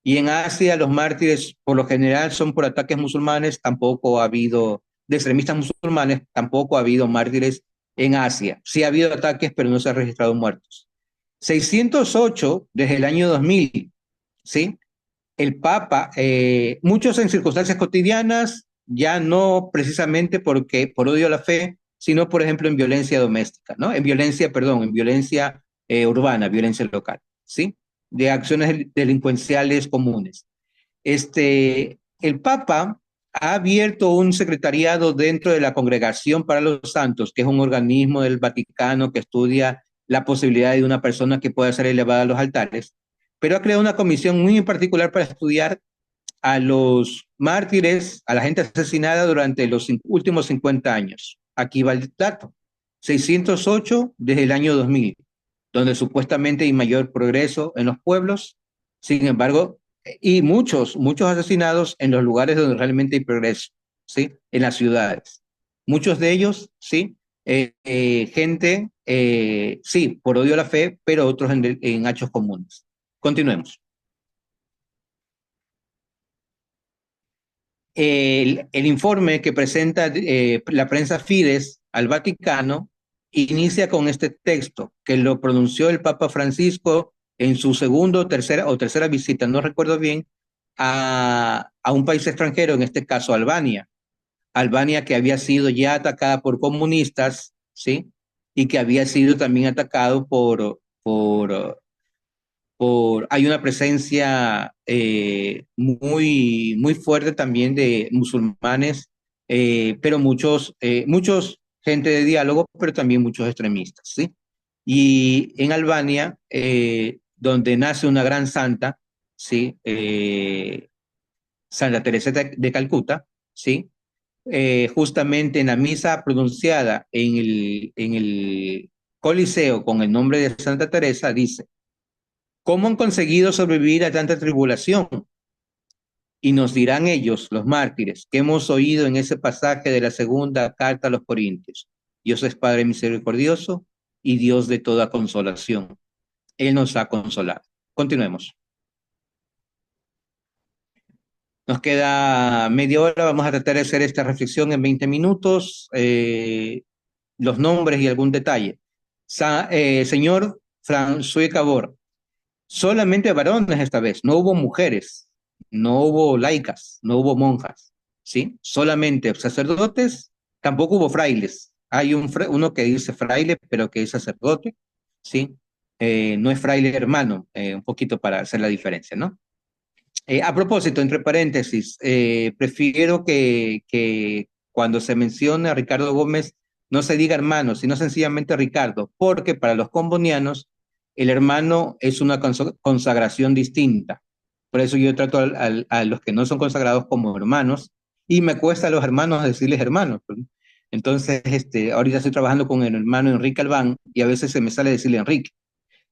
y en Asia los mártires por lo general son por ataques musulmanes, tampoco ha habido, de extremistas musulmanes, tampoco ha habido mártires en Asia. Sí ha habido ataques, pero no se han registrado muertos. 608 desde el año 2000, ¿sí? El Papa, muchos en circunstancias cotidianas, ya no precisamente porque por odio a la fe, sino por ejemplo en violencia doméstica, ¿no? En violencia, perdón, en violencia urbana, violencia local, ¿sí? De acciones delincuenciales comunes. El Papa ha abierto un secretariado dentro de la Congregación para los Santos, que es un organismo del Vaticano que estudia la posibilidad de una persona que pueda ser elevada a los altares, pero ha creado una comisión muy en particular para estudiar a los mártires, a la gente asesinada durante los últimos 50 años. Aquí va el dato: 608 desde el año 2000, donde supuestamente hay mayor progreso en los pueblos. Sin embargo, y muchos asesinados en los lugares donde realmente hay progreso, ¿sí? En las ciudades. Muchos de ellos, ¿sí? Gente, sí, por odio a la fe, pero otros en hechos comunes. Continuemos. El informe que presenta la prensa Fides al Vaticano inicia con este texto que lo pronunció el Papa Francisco en su segundo o tercera visita, no recuerdo bien, a un país extranjero, en este caso Albania. Albania, que había sido ya atacada por comunistas, ¿sí? Y que había sido también atacado hay una presencia muy fuerte también de musulmanes, pero muchos gente de diálogo, pero también muchos extremistas, ¿sí? Y en Albania, donde nace una gran santa, ¿sí? Santa Teresa de Calcuta, ¿sí? Justamente en la misa pronunciada en el Coliseo con el nombre de Santa Teresa, dice: ¿cómo han conseguido sobrevivir a tanta tribulación? Y nos dirán ellos, los mártires, que hemos oído en ese pasaje de la segunda carta a los Corintios: Dios es Padre misericordioso y Dios de toda consolación. Él nos ha consolado. Continuemos. Nos queda media hora, vamos a tratar de hacer esta reflexión en 20 minutos, los nombres y algún detalle. Señor François Cabor, solamente varones esta vez, no hubo mujeres, no hubo laicas, no hubo monjas, ¿sí? Solamente sacerdotes, tampoco hubo frailes. Hay uno que dice fraile, pero que es sacerdote, ¿sí? No es fraile hermano, un poquito para hacer la diferencia, ¿no? A propósito, entre paréntesis, prefiero que cuando se mencione a Ricardo Gómez no se diga hermano, sino sencillamente Ricardo, porque para los combonianos el hermano es una consagración distinta. Por eso yo trato a los que no son consagrados como hermanos, y me cuesta a los hermanos decirles hermanos. Entonces, ahorita estoy trabajando con el hermano Enrique Albán y a veces se me sale decirle Enrique.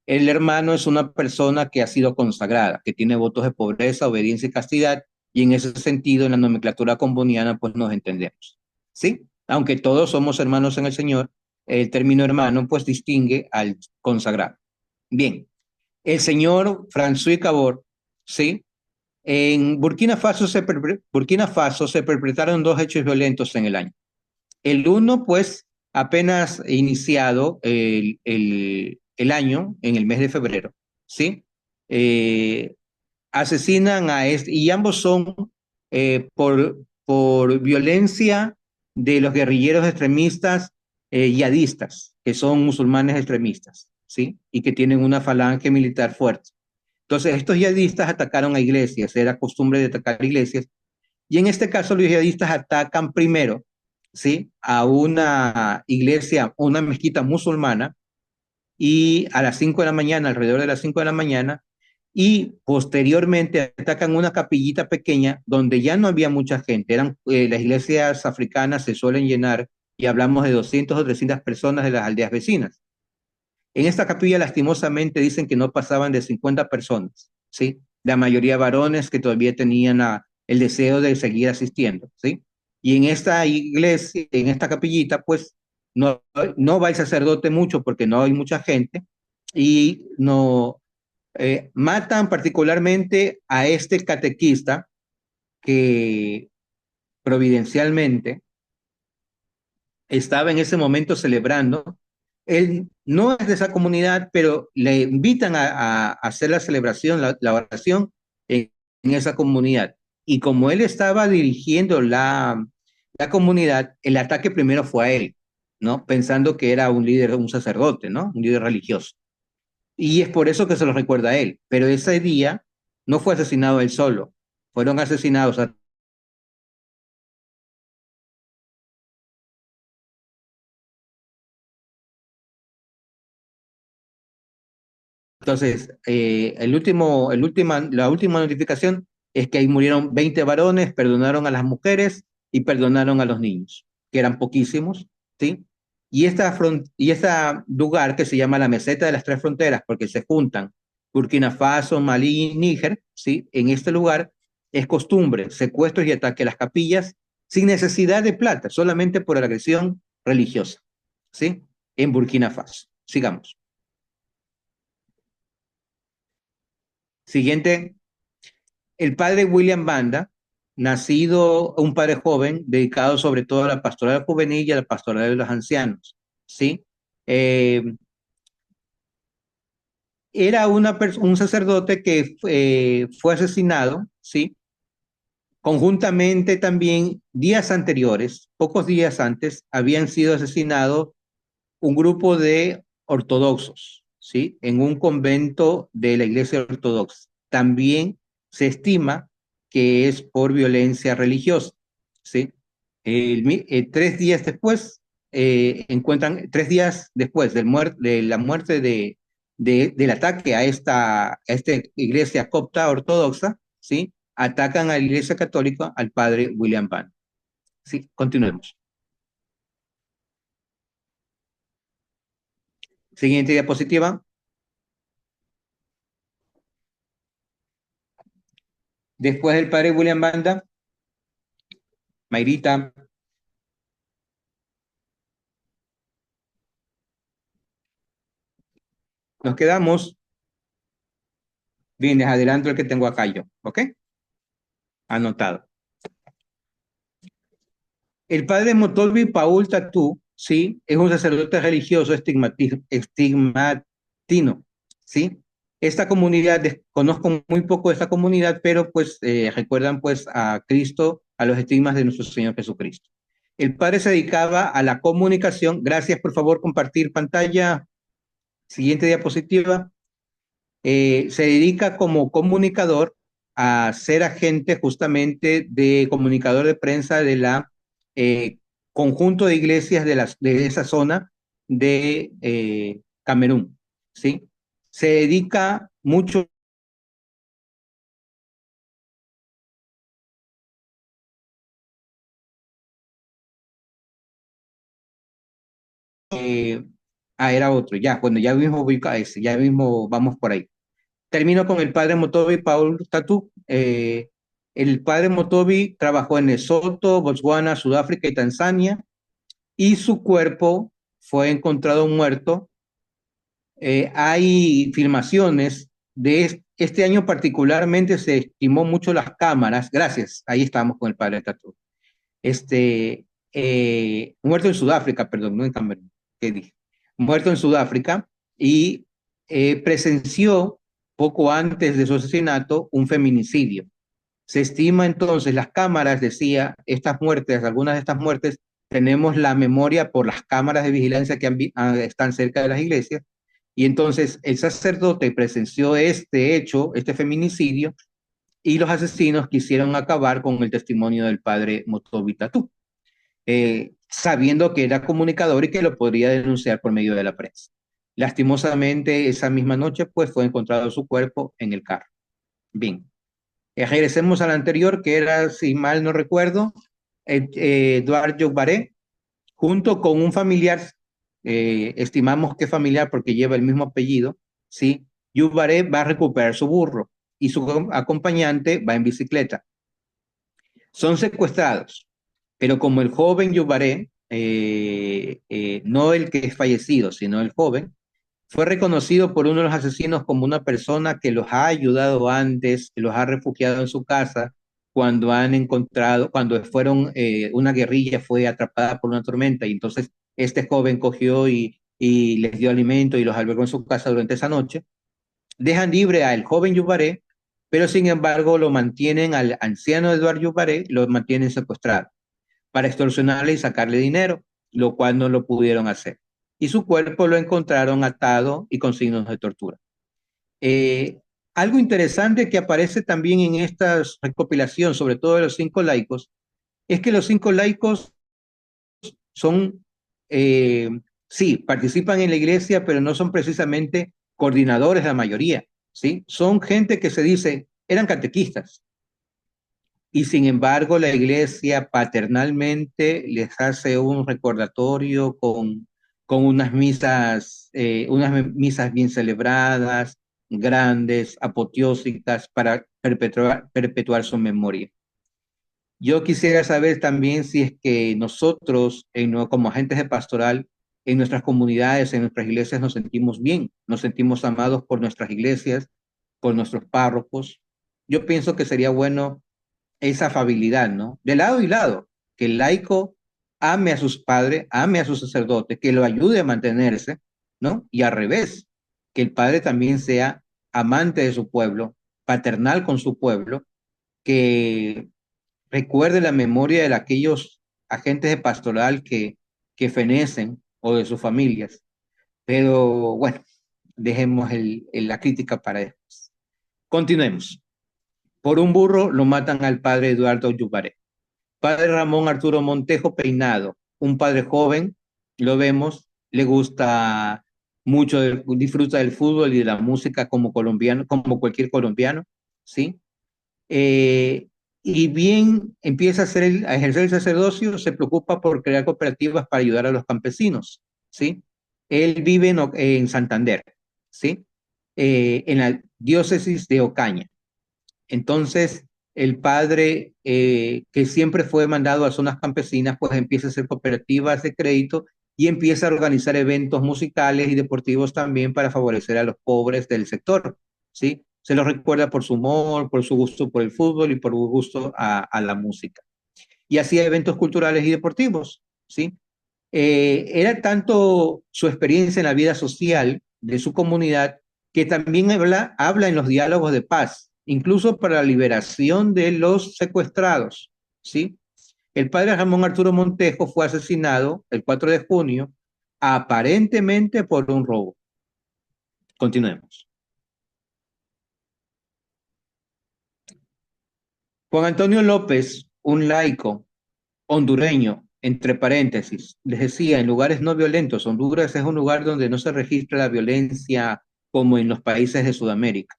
El hermano es una persona que ha sido consagrada, que tiene votos de pobreza, obediencia y castidad, y en ese sentido, en la nomenclatura comboniana, pues nos entendemos, ¿sí? Aunque todos somos hermanos en el Señor, el término hermano, pues distingue al consagrado. Bien, el señor François Cabor, ¿sí? En Burkina Faso se perpetraron dos hechos violentos en el año. El uno, pues, apenas iniciado el año, en el mes de febrero, ¿sí? Asesinan y ambos son por violencia de los guerrilleros extremistas yihadistas, que son musulmanes extremistas, ¿sí? Y que tienen una falange militar fuerte. Entonces, estos yihadistas atacaron a iglesias, era costumbre de atacar iglesias, y en este caso los yihadistas atacan primero, ¿sí? A una iglesia, una mezquita musulmana, y a las 5 de la mañana, alrededor de las 5 de la mañana, y posteriormente atacan una capillita pequeña donde ya no había mucha gente. Las iglesias africanas se suelen llenar y hablamos de 200 o 300 personas de las aldeas vecinas. En esta capilla lastimosamente dicen que no pasaban de 50 personas, ¿sí? La mayoría varones que todavía tenían el deseo de seguir asistiendo, ¿sí? Y en esta iglesia, en esta capillita, pues no va el sacerdote mucho porque no hay mucha gente, y no matan particularmente a este catequista que providencialmente estaba en ese momento celebrando. Él no es de esa comunidad, pero le invitan a hacer la celebración, la oración en esa comunidad. Y como él estaba dirigiendo la comunidad, el ataque primero fue a él, ¿no? Pensando que era un líder, un sacerdote, ¿no? Un líder religioso. Y es por eso que se lo recuerda a él. Pero ese día no fue asesinado él solo, fueron asesinados a. Entonces, la última notificación es que ahí murieron 20 varones, perdonaron a las mujeres y perdonaron a los niños, que eran poquísimos, ¿sí? Y esta lugar que se llama la Meseta de las Tres Fronteras, porque se juntan Burkina Faso, Malí y Níger, ¿sí? En este lugar es costumbre, secuestros y ataque a las capillas sin necesidad de plata, solamente por la agresión religiosa, ¿sí? En Burkina Faso. Sigamos. Siguiente. El padre William Banda, nacido un padre joven, dedicado sobre todo a la pastoral juvenil y a la pastoral de los ancianos, ¿sí? Eh, Era un sacerdote que fue asesinado, ¿sí? Conjuntamente también, días anteriores, pocos días antes, habían sido asesinados un grupo de ortodoxos, ¿sí? En un convento de la Iglesia Ortodoxa. También se estima que es por violencia religiosa, ¿sí? 3 días después, encuentran, 3 días después de la muerte del ataque a esta iglesia copta ortodoxa, ¿sí? Atacan a la iglesia católica al padre William Pan. Sí, continuemos. Siguiente diapositiva. Después del padre William Banda, Mayrita, nos quedamos. Bien, les adelanto el que tengo acá yo, ¿ok? Anotado. El padre Motobi Paul Tatú, ¿sí? Es un sacerdote religioso estigmatino, ¿sí? Esta comunidad, conozco muy poco de esta comunidad, pero pues recuerdan pues a Cristo, a los estigmas de nuestro Señor Jesucristo. El padre se dedicaba a la comunicación. Gracias, por favor, compartir pantalla. Siguiente diapositiva. Se dedica como comunicador a ser agente justamente de comunicador de prensa de la conjunto de iglesias de esa zona de Camerún, ¿sí? Se dedica mucho era otro, ya, bueno, ya mismo voy a ese, ya mismo vamos por ahí. Termino con el padre Motobi Paul Tatu. El padre Motobi trabajó en Lesoto, Botswana, Sudáfrica y Tanzania, y su cuerpo fue encontrado muerto. Hay filmaciones de este año particularmente, se estimó mucho las cámaras. Gracias, ahí estamos con el padre Tatu. Muerto en Sudáfrica, perdón, no en Camerún, ¿qué dije? Muerto en Sudáfrica y presenció poco antes de su asesinato un feminicidio. Se estima entonces, las cámaras, decía, estas muertes, algunas de estas muertes, tenemos la memoria por las cámaras de vigilancia que están cerca de las iglesias, y entonces el sacerdote presenció este hecho, este feminicidio, y los asesinos quisieron acabar con el testimonio del padre Motobi Tatu, sabiendo que era comunicador y que lo podría denunciar por medio de la prensa. Lastimosamente, esa misma noche, pues, fue encontrado su cuerpo en el carro. Bien. Regresemos al anterior, que era, si mal no recuerdo, Eduardo Baré, junto con un familiar, estimamos que familiar porque lleva el mismo apellido, ¿sí? Yubaré va a recuperar su burro y su acompañante va en bicicleta. Son secuestrados, pero como el joven Yubaré, no el que es fallecido, sino el joven, Fue reconocido por uno de los asesinos como una persona que los ha ayudado antes, que los ha refugiado en su casa cuando han encontrado, cuando fueron, una guerrilla fue atrapada por una tormenta y entonces este joven cogió y les dio alimento y los albergó en su casa durante esa noche. Dejan libre al joven Yubaré, pero sin embargo lo mantienen al anciano Eduardo Yubaré, lo mantienen secuestrado para extorsionarle y sacarle dinero, lo cual no lo pudieron hacer. Y su cuerpo lo encontraron atado y con signos de tortura. Eh, Algo interesante que aparece también en esta recopilación, sobre todo de los cinco laicos, es que los cinco laicos son, eh, sí, participan en la iglesia, pero no son precisamente coordinadores la mayoría, ¿sí? Son gente que se dice, eran catequistas, y sin embargo la iglesia paternalmente les hace un recordatorio con unas misas bien celebradas, grandes, apoteósicas, para perpetuar su memoria. Yo quisiera saber también si es que nosotros, como agentes de pastoral, en nuestras comunidades, en nuestras iglesias, nos sentimos bien, nos sentimos amados por nuestras iglesias, por nuestros párrocos. Yo pienso que sería bueno esa afabilidad, ¿no? De lado y lado, que el laico ame a sus padres, ame a sus sacerdotes, que lo ayude a mantenerse, ¿no? Y al revés, que el padre también sea amante de su pueblo, paternal con su pueblo, que recuerde la memoria de aquellos agentes de pastoral que fenecen o de sus familias. Pero bueno, dejemos la crítica para después. Continuemos. Por un burro lo matan al padre Eduardo Yubaré. Padre Ramón Arturo Montejo Peinado, un padre joven, lo vemos, le gusta mucho, disfruta del fútbol y de la música como colombiano, como cualquier colombiano, ¿sí? Eh, y bien empieza a ejercer el sacerdocio, se preocupa por crear cooperativas para ayudar a los campesinos, ¿sí? Él vive en Santander, ¿sí? En la diócesis de Ocaña. Entonces, el padre, que siempre fue mandado a zonas campesinas, pues empieza a hacer cooperativas de crédito y empieza a organizar eventos musicales y deportivos también para favorecer a los pobres del sector, ¿sí? Se los recuerda por su humor, por su gusto por el fútbol y por su gusto a la música. Y hacía eventos culturales y deportivos, ¿sí? Era tanto su experiencia en la vida social de su comunidad que también habla en los diálogos de paz, incluso para la liberación de los secuestrados, ¿sí? El padre Ramón Arturo Montejo fue asesinado el 4 de junio, aparentemente por un robo. Continuemos. Juan Antonio López, un laico hondureño, entre paréntesis, les decía, en lugares no violentos, Honduras es un lugar donde no se registra la violencia como en los países de Sudamérica.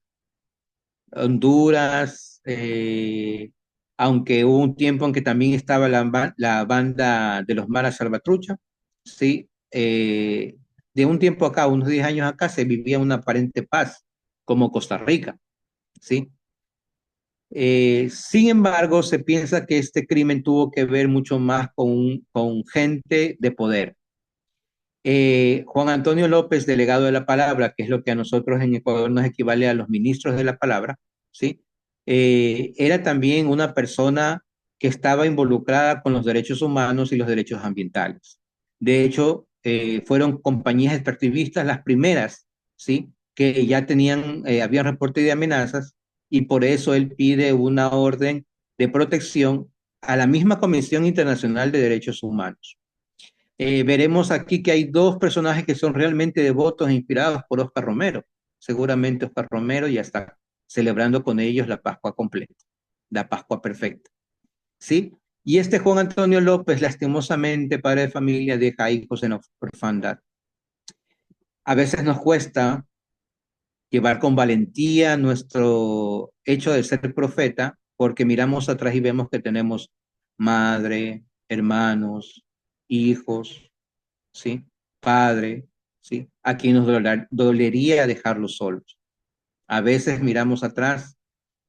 Honduras, aunque hubo un tiempo en que también estaba la banda de los Maras Salvatrucha, sí, de un tiempo acá, unos 10 años acá, se vivía una aparente paz, como Costa Rica, ¿sí? Sin embargo, se piensa que este crimen tuvo que ver mucho más con gente de poder. Juan Antonio López, delegado de la palabra, que es lo que a nosotros en Ecuador nos equivale a los ministros de la palabra, ¿sí? Era también una persona que estaba involucrada con los derechos humanos y los derechos ambientales. De hecho, fueron compañías extractivistas las primeras, ¿sí? Que ya había reporte de amenazas y por eso él pide una orden de protección a la misma Comisión Internacional de Derechos Humanos. Veremos aquí que hay dos personajes que son realmente devotos e inspirados por Oscar Romero. Seguramente Oscar Romero ya está celebrando con ellos la Pascua completa, la Pascua perfecta. ¿Sí? Y este Juan Antonio López, lastimosamente, padre de familia, deja hijos en orfandad. A veces nos cuesta llevar con valentía nuestro hecho de ser profeta, porque miramos atrás y vemos que tenemos madre, hermanos, hijos, ¿sí? Padre, ¿sí? A quien nos dolería dejarlos solos. A veces miramos atrás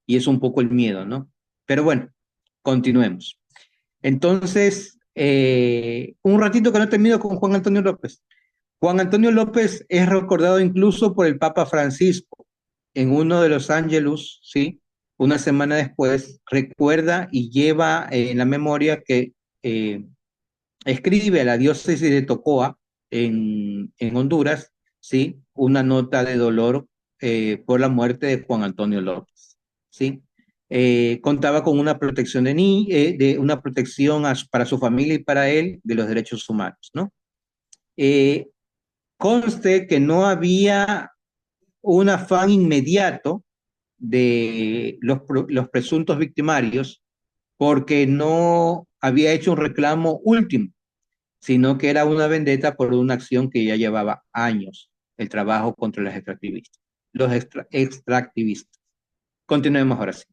y es un poco el miedo, ¿no? Pero bueno, continuemos. Entonces, un ratito que no termino con Juan Antonio López. Juan Antonio López es recordado incluso por el Papa Francisco en uno de los Ángelus, ¿sí? Una semana después, recuerda y lleva en la memoria que escribe a la diócesis de Tocoa en Honduras, ¿sí? Una nota de dolor por la muerte de Juan Antonio López, ¿sí? Contaba con una protección de una protección para su familia y para él de los derechos humanos, ¿no? Eh, Conste que no había un afán inmediato de los presuntos victimarios porque no había hecho un reclamo último, sino que era una vendetta por una acción que ya llevaba años, el trabajo contra los extractivistas. Extractivistas. Continuemos ahora sí.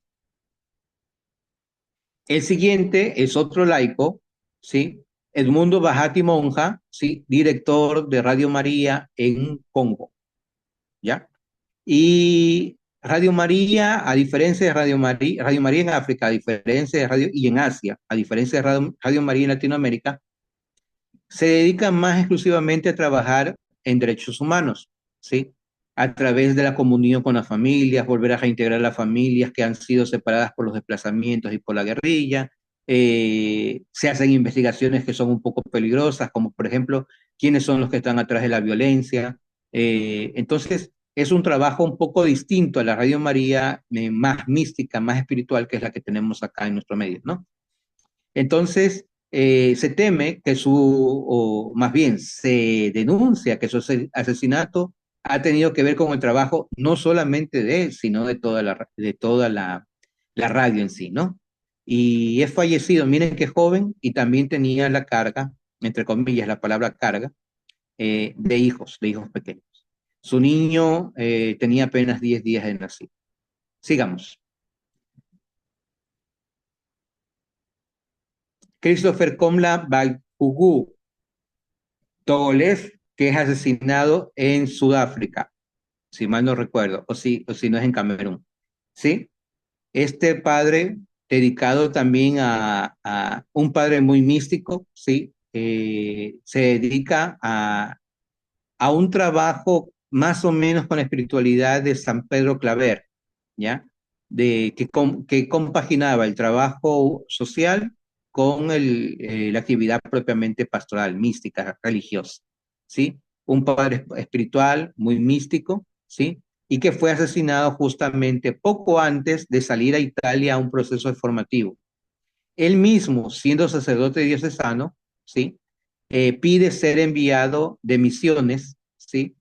El siguiente es otro laico, ¿sí? Edmundo Bajati Monja, ¿sí? Director de Radio María en Congo, ¿ya? Y Radio María, a diferencia de Radio María en África, a diferencia de Radio, y en Asia, a diferencia de Radio María en Latinoamérica, se dedica más exclusivamente a trabajar en derechos humanos, ¿sí? A través de la comunión con las familias, volver a reintegrar las familias que han sido separadas por los desplazamientos y por la guerrilla. Se hacen investigaciones que son un poco peligrosas, como por ejemplo, quiénes son los que están atrás de la violencia. Entonces, es un trabajo un poco distinto a la Radio María, más mística, más espiritual, que es la que tenemos acá en nuestro medio, ¿no? Entonces, se teme que o más bien se denuncia que su asesinato ha tenido que ver con el trabajo no solamente de él, sino de toda la radio en sí, ¿no? Y es fallecido, miren qué joven, y también tenía la carga, entre comillas, la palabra carga, de hijos pequeños. Su niño tenía apenas 10 días de nacido. Sigamos. Christopher Komla Baikugu Togoles, que es asesinado en Sudáfrica, si mal no recuerdo, o si no es en Camerún. ¿Sí? Este padre, dedicado también a un padre muy místico, ¿sí? Se dedica a un trabajo más o menos con la espiritualidad de San Pedro Claver, ¿ya? Que compaginaba el trabajo social con la actividad propiamente pastoral, mística, religiosa, ¿sí? Un padre espiritual muy místico, ¿sí? Y que fue asesinado justamente poco antes de salir a Italia a un proceso formativo. Él mismo, siendo sacerdote diocesano, ¿sí? Pide ser enviado de misiones, ¿sí?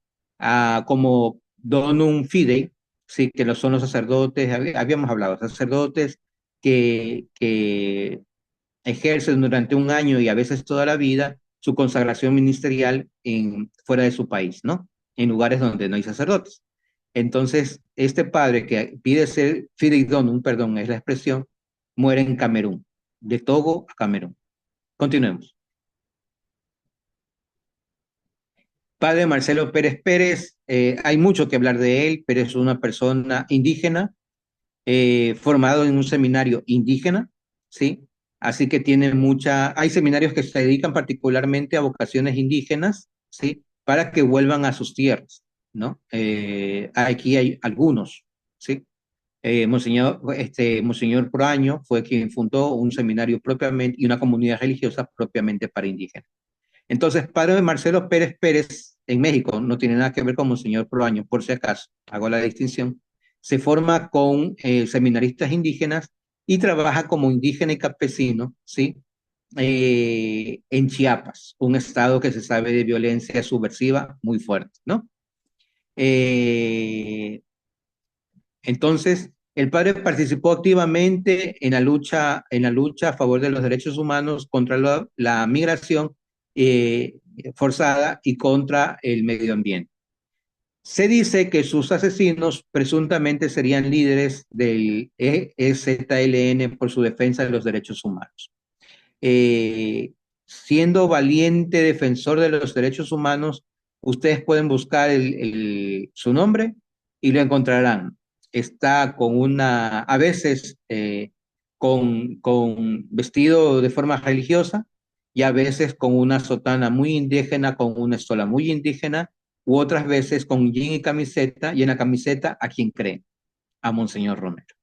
Como donum fidei, ¿sí? Que son los sacerdotes, habíamos hablado, sacerdotes que ejercen durante un año y a veces toda la vida su consagración ministerial fuera de su país, ¿no? En lugares donde no hay sacerdotes. Entonces, este padre que pide ser fidei donum, perdón, es la expresión, muere en Camerún, de Togo a Camerún. Continuemos. Padre Marcelo Pérez Pérez, hay mucho que hablar de él, pero es una persona indígena, formado en un seminario indígena, ¿sí? Así que hay seminarios que se dedican particularmente a vocaciones indígenas, ¿sí? Para que vuelvan a sus tierras, ¿no? Aquí hay algunos, ¿sí? Monseñor Proaño fue quien fundó un seminario propiamente y una comunidad religiosa propiamente para indígenas. Entonces, padre Marcelo Pérez Pérez, en México, no tiene nada que ver con Monseñor Proaño, por si acaso, hago la distinción, se forma con seminaristas indígenas y trabaja como indígena y campesino, ¿sí? En Chiapas, un estado que se sabe de violencia subversiva muy fuerte, ¿no? Entonces, el padre participó activamente en la lucha a favor de los derechos humanos contra la migración forzada y contra el medio ambiente. Se dice que sus asesinos presuntamente serían líderes del EZLN por su defensa de los derechos humanos. Siendo valiente defensor de los derechos humanos, ustedes pueden buscar su nombre y lo encontrarán. Está a veces con vestido de forma religiosa y a veces con una sotana muy indígena, con una estola muy indígena, u otras veces con jean y camiseta, y en la camiseta, ¿a quién creen? A Monseñor Romero.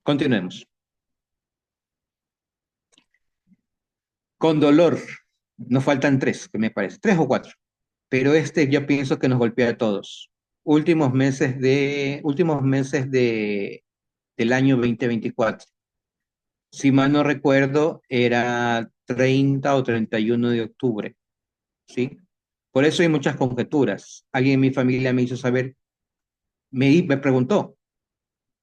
Continuemos. Con dolor, nos faltan tres, que me parece, tres o cuatro, pero este yo pienso que nos golpea a todos. Del año 2024. Si mal no recuerdo, era 30 o 31 de octubre, ¿sí? Por eso hay muchas conjeturas. Alguien en mi familia me hizo saber, me preguntó,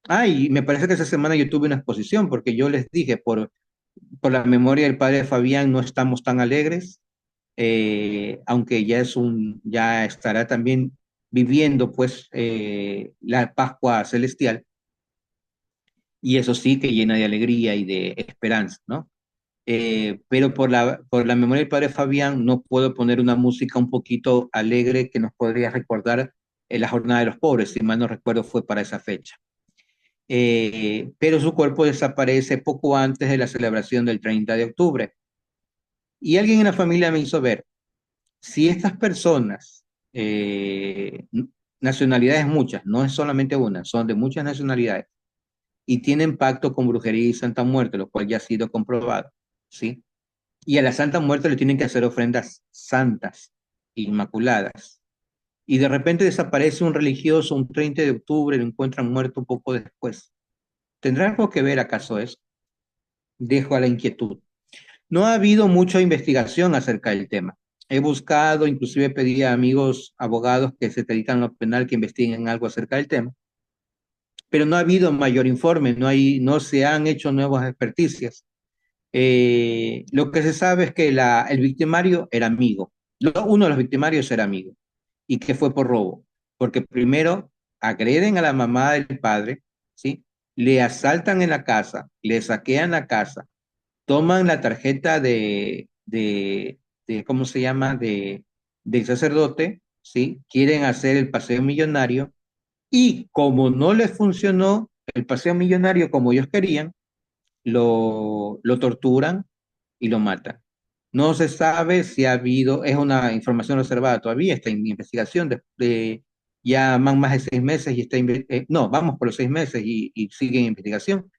ay, me parece que esa semana yo tuve una exposición, porque yo les dije, por la memoria del padre Fabián no estamos tan alegres, aunque ya estará también viviendo pues la Pascua Celestial, y eso sí que llena de alegría y de esperanza, ¿no? Pero por la memoria del padre Fabián no puedo poner una música un poquito alegre que nos podría recordar la jornada de los pobres, si mal no recuerdo fue para esa fecha. Pero su cuerpo desaparece poco antes de la celebración del 30 de octubre. Y alguien en la familia me hizo ver, si estas personas, nacionalidades muchas, no es solamente una, son de muchas nacionalidades, y tienen pacto con brujería y Santa Muerte, lo cual ya ha sido comprobado, ¿sí? Y a la Santa Muerte le tienen que hacer ofrendas santas, inmaculadas. Y de repente desaparece un religioso un 30 de octubre, lo encuentran muerto un poco después. ¿Tendrá algo que ver acaso eso? Dejo a la inquietud. No ha habido mucha investigación acerca del tema. He buscado, inclusive pedí a amigos abogados que se dedican a lo penal que investiguen algo acerca del tema, pero no ha habido mayor informe, no se han hecho nuevas experticias. Lo que se sabe es que el victimario era amigo. Uno de los victimarios era amigo y que fue por robo, porque primero agreden a la mamá del padre, ¿sí? Le asaltan en la casa, le saquean la casa, toman la tarjeta ¿cómo se llama? Del sacerdote, ¿sí? Quieren hacer el paseo millonario y como no les funcionó el paseo millonario como ellos querían, lo torturan y lo matan. No se sabe si ha habido, es una información reservada todavía, está en investigación, ya van más de 6 meses y no, vamos por los 6 meses y sigue en investigación.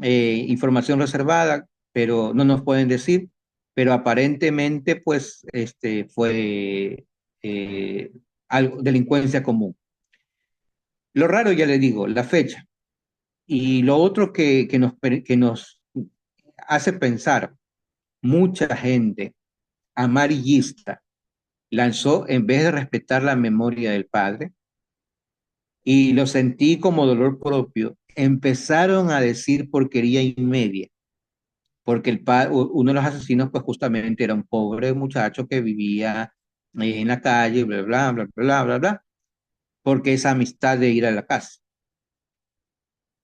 Información reservada, pero no nos pueden decir, pero aparentemente pues fue delincuencia común. Lo raro, ya le digo, la fecha. Y lo otro que nos hace pensar, mucha gente amarillista lanzó, en vez de respetar la memoria del padre, y lo sentí como dolor propio, empezaron a decir porquería y media, porque uno de los asesinos pues justamente era un pobre muchacho que vivía en la calle, bla, bla, bla, bla, bla, bla, porque esa amistad de ir a la casa.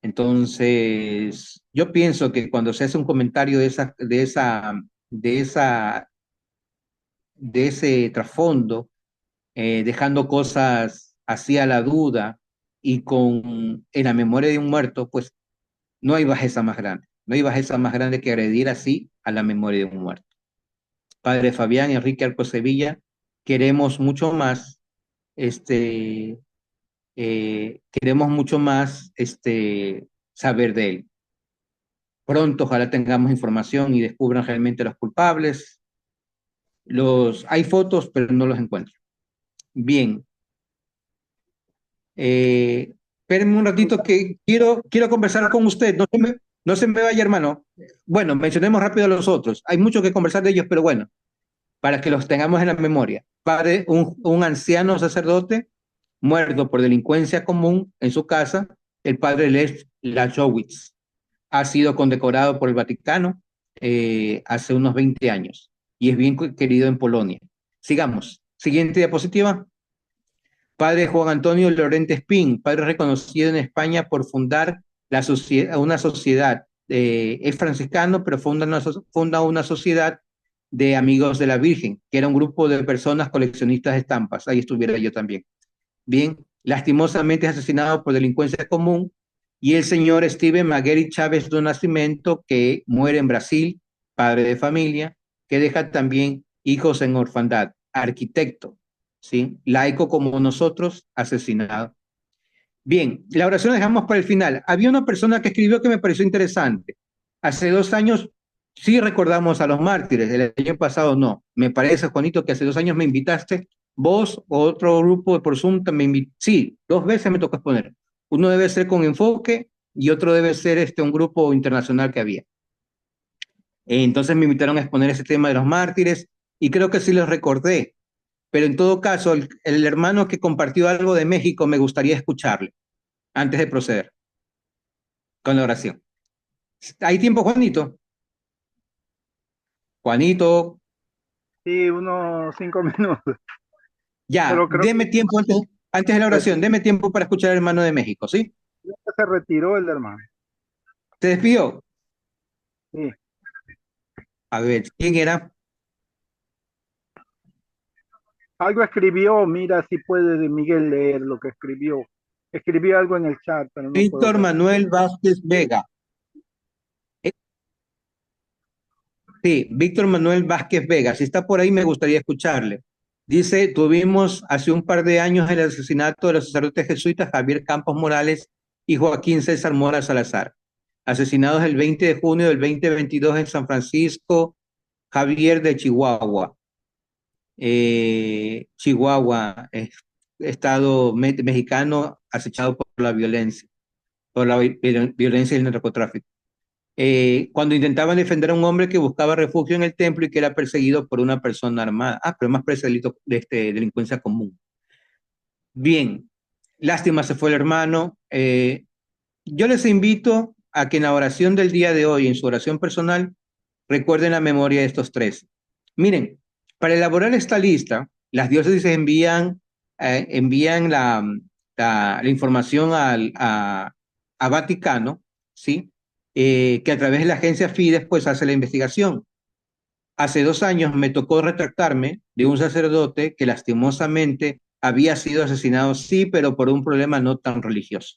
Entonces, yo pienso que cuando se hace un comentario de esa, de ese trasfondo, dejando cosas así a la duda y en la memoria de un muerto, pues no hay bajeza más grande. No hay bajeza más grande que agredir así a la memoria de un muerto. Padre Fabián Enrique Arco Sevilla, queremos mucho más, queremos mucho más saber de él. Pronto ojalá tengamos información y descubran realmente los culpables. Hay fotos, pero no los encuentro. Bien. Espérenme un ratito que quiero conversar con usted. No se me vaya, hermano. Bueno, mencionemos rápido a los otros. Hay mucho que conversar de ellos, pero bueno, para que los tengamos en la memoria. Padre, un anciano sacerdote muerto por delincuencia común en su casa, el padre Lech Lachowicz. Ha sido condecorado por el Vaticano hace unos 20 años y es bien querido en Polonia. Sigamos. Siguiente diapositiva. Padre Juan Antonio Lorente Espín, padre reconocido en España por fundar una sociedad, es franciscano, pero funda una sociedad de amigos de la Virgen, que era un grupo de personas coleccionistas de estampas. Ahí estuviera yo también. Bien, lastimosamente es asesinado por delincuencia común, y el señor Steven Magueri Chávez do Nascimento, que muere en Brasil, padre de familia, que deja también hijos en orfandad, arquitecto, ¿sí? Laico como nosotros, asesinado. Bien, la oración la dejamos para el final. Había una persona que escribió que me pareció interesante. Hace 2 años sí recordamos a los mártires, el año pasado no. Me parece, Juanito, que hace 2 años me invitaste, vos o otro grupo por Zoom, sí, 2 veces me tocó exponer. Uno debe ser con enfoque y otro debe ser un grupo internacional que había. Entonces me invitaron a exponer ese tema de los mártires y creo que sí los recordé. Pero en todo caso, el hermano que compartió algo de México me gustaría escucharle antes de proceder con la oración. ¿Hay tiempo, Juanito? Juanito, Sí, unos 5 minutos. ya, Pero creo deme tiempo antes de la que oración, deme tiempo para escuchar al hermano de México, ¿sí? se retiró el hermano. ¿Se despidió? Sí. A ver, ¿quién era? Algo escribió, mira si puede Miguel leer lo que escribió. Escribió algo en el chat, pero no puedo Víctor leer. Manuel Vázquez Vega. Eh, Sí, Víctor Manuel Vázquez Vega. Si está por ahí, me gustaría escucharle. Dice, tuvimos hace un par de años el asesinato de los sacerdotes jesuitas Javier Campos Morales y Joaquín César Mora Salazar, asesinados el 20 de junio del 2022 en San Francisco, Javier de Chihuahua. Chihuahua, estado mexicano acechado por la violencia, violencia y el narcotráfico. Cuando intentaban defender a un hombre que buscaba refugio en el templo y que era perseguido por una persona armada. Ah, pero más parece delito de delincuencia común. Bien, lástima se fue el hermano. Yo les invito a que en la oración del día de hoy, en su oración personal, recuerden la memoria de estos tres. Miren, para elaborar esta lista, las diócesis envían la información a Vaticano, ¿sí? Que a través de la agencia Fides pues hace la investigación. Hace 2 años me tocó retractarme de un sacerdote que lastimosamente había sido asesinado, sí, pero por un problema no tan religioso,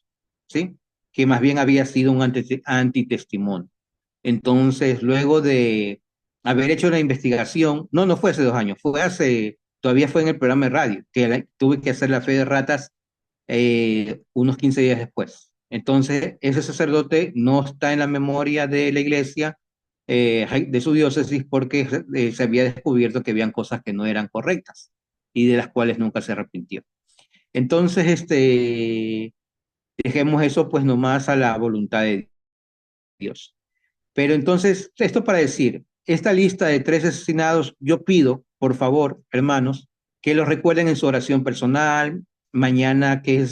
¿sí? Que más bien había sido un antitestimonio. Entonces, luego de haber hecho la investigación, no fue hace 2 años, todavía fue en el programa de radio, que tuve que hacer la fe de ratas unos 15 días después. Entonces, ese sacerdote no está en la memoria de la iglesia, de su diócesis, porque se había descubierto que habían cosas que no eran correctas y de las cuales nunca se arrepintió. Entonces, dejemos eso pues nomás a la voluntad de Dios. Pero entonces, esto para decir, esta lista de 3 asesinados, yo pido, por favor, hermanos, que los recuerden en su oración personal, mañana que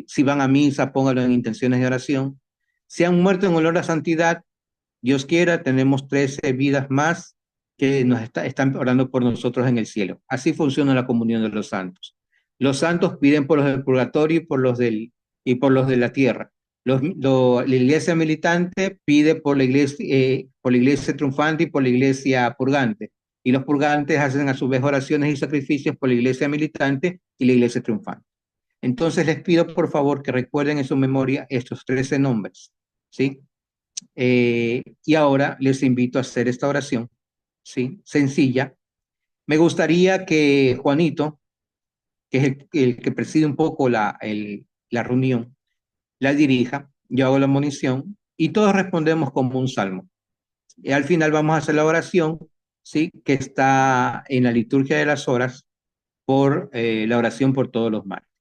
si van a misa, pónganlo en intenciones de oración. Si han muerto en olor a santidad, Dios quiera, tenemos 13 vidas más que están orando por nosotros en el cielo. Así funciona la comunión de los santos. Los santos piden por los del purgatorio y por los de la tierra. La iglesia militante pide por la iglesia triunfante y por la iglesia purgante. Y los purgantes hacen a su vez oraciones y sacrificios por la iglesia militante y la iglesia triunfante. Entonces les pido por favor que recuerden en su memoria estos 13 nombres, ¿sí? Y ahora les invito a hacer esta oración, ¿sí? Sencilla. Me gustaría que Juanito, que es el que preside un poco la reunión, la dirija, yo hago la munición y todos respondemos como un salmo. Y al final vamos a hacer la oración, ¿sí? Que está en la liturgia de las horas por la oración por todos los mártires,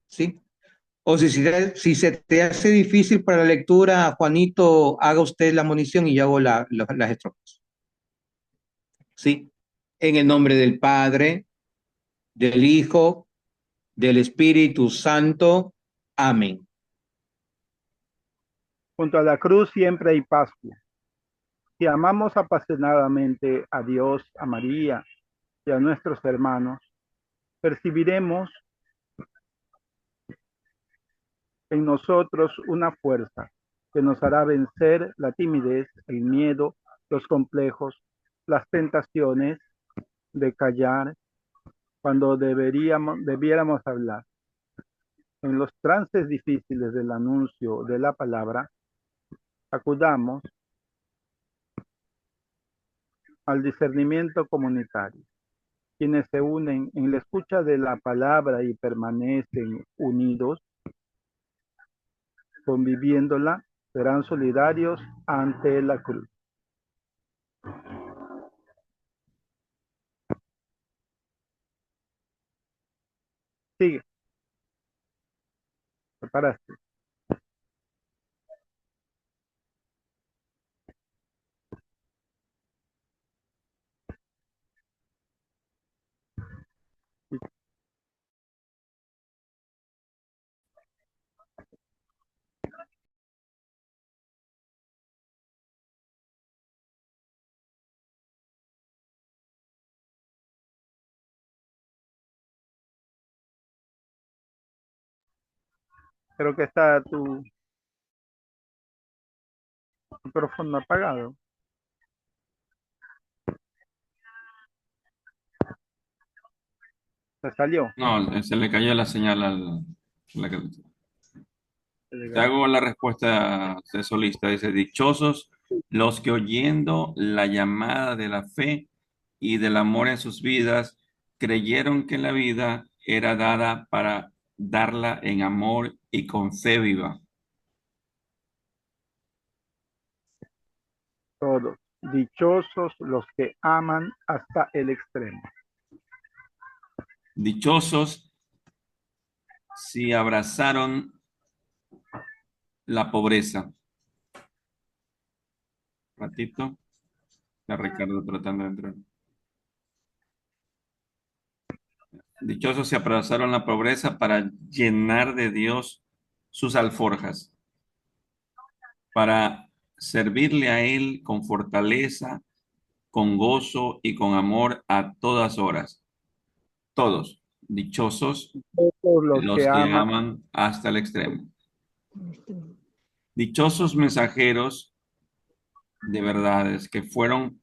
¿sí? O si se te hace difícil para la lectura, Juanito, haga usted la munición y yo hago las estrofas, ¿sí? En el nombre del Padre, del Hijo, del Espíritu Santo. Amén. Junto a la cruz siempre hay Pascua. Si amamos apasionadamente a Dios, a María y a nuestros hermanos, percibiremos en nosotros una fuerza que nos hará vencer la timidez, el miedo, los complejos, las tentaciones de callar cuando debiéramos hablar. En los trances difíciles del anuncio de la palabra, acudamos al discernimiento comunitario. Quienes se unen en la escucha de la palabra y permanecen unidos, conviviéndola, serán solidarios ante la cruz. Sigue, preparaste. Creo que está tu micrófono apagado. Se salió. No, se le cayó la señal Te hago la respuesta de solista. Dice, dichosos los que oyendo la llamada de la fe y del amor en sus vidas, creyeron que la vida era dada para darla en amor y con fe viva. Todos. Dichosos los que aman hasta el extremo. Dichosos si abrazaron la pobreza. Ratito, está Ricardo tratando de entrar. Dichosos si abrazaron la pobreza para llenar de Dios sus alforjas, para servirle a Él con fortaleza, con gozo y con amor a todas horas. Todos, dichosos Todos los los que que aman. aman hasta el extremo. Dichosos mensajeros de verdades que fueron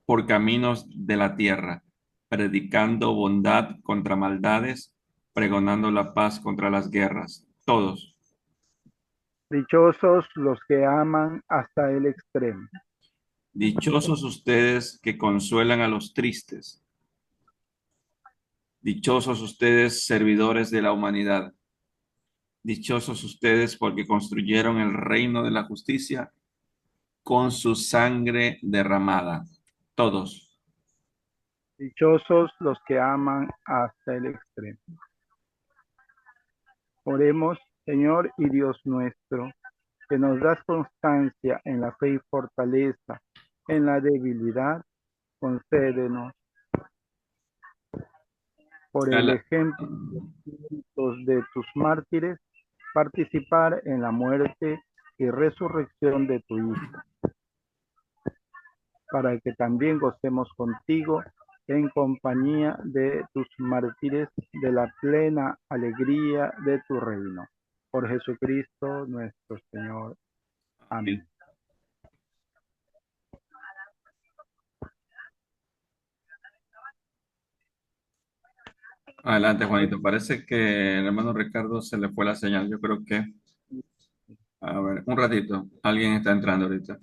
por caminos de la tierra, predicando bondad contra maldades, pregonando la paz contra las guerras. Todos. Dichosos los que aman hasta el extremo. Dichosos ustedes que consuelan a los tristes. Dichosos ustedes, servidores de la humanidad. Dichosos ustedes porque construyeron el reino de la justicia con su sangre derramada. Todos. Dichosos los que aman hasta el extremo. Oremos, Señor y Dios nuestro, que nos das constancia en la fe y fortaleza en la debilidad, concédenos por el ejemplo de tus mártires, participar en la muerte y resurrección de tu Hijo, para que también gocemos contigo en compañía de tus mártires de la plena alegría de tu reino. Por Jesucristo nuestro Señor. Amén. Adelante, Juanito. Parece que el hermano Ricardo se le fue la señal. Yo creo que, a ver, un ratito. Alguien está entrando ahorita.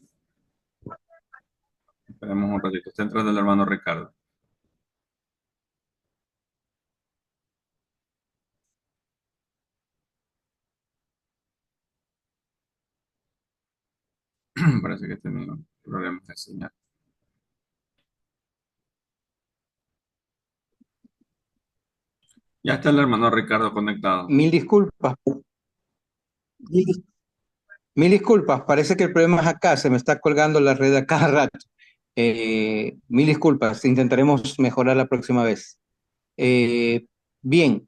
Esperemos un ratito. Está entrando el hermano Ricardo. Parece que tenía problemas de señal. Ya está el hermano Ricardo conectado. Mil disculpas. Mil, mil disculpas. Parece que el problema es acá. Se me está colgando la red a cada rato. Mil disculpas. Intentaremos mejorar la próxima vez. Bien.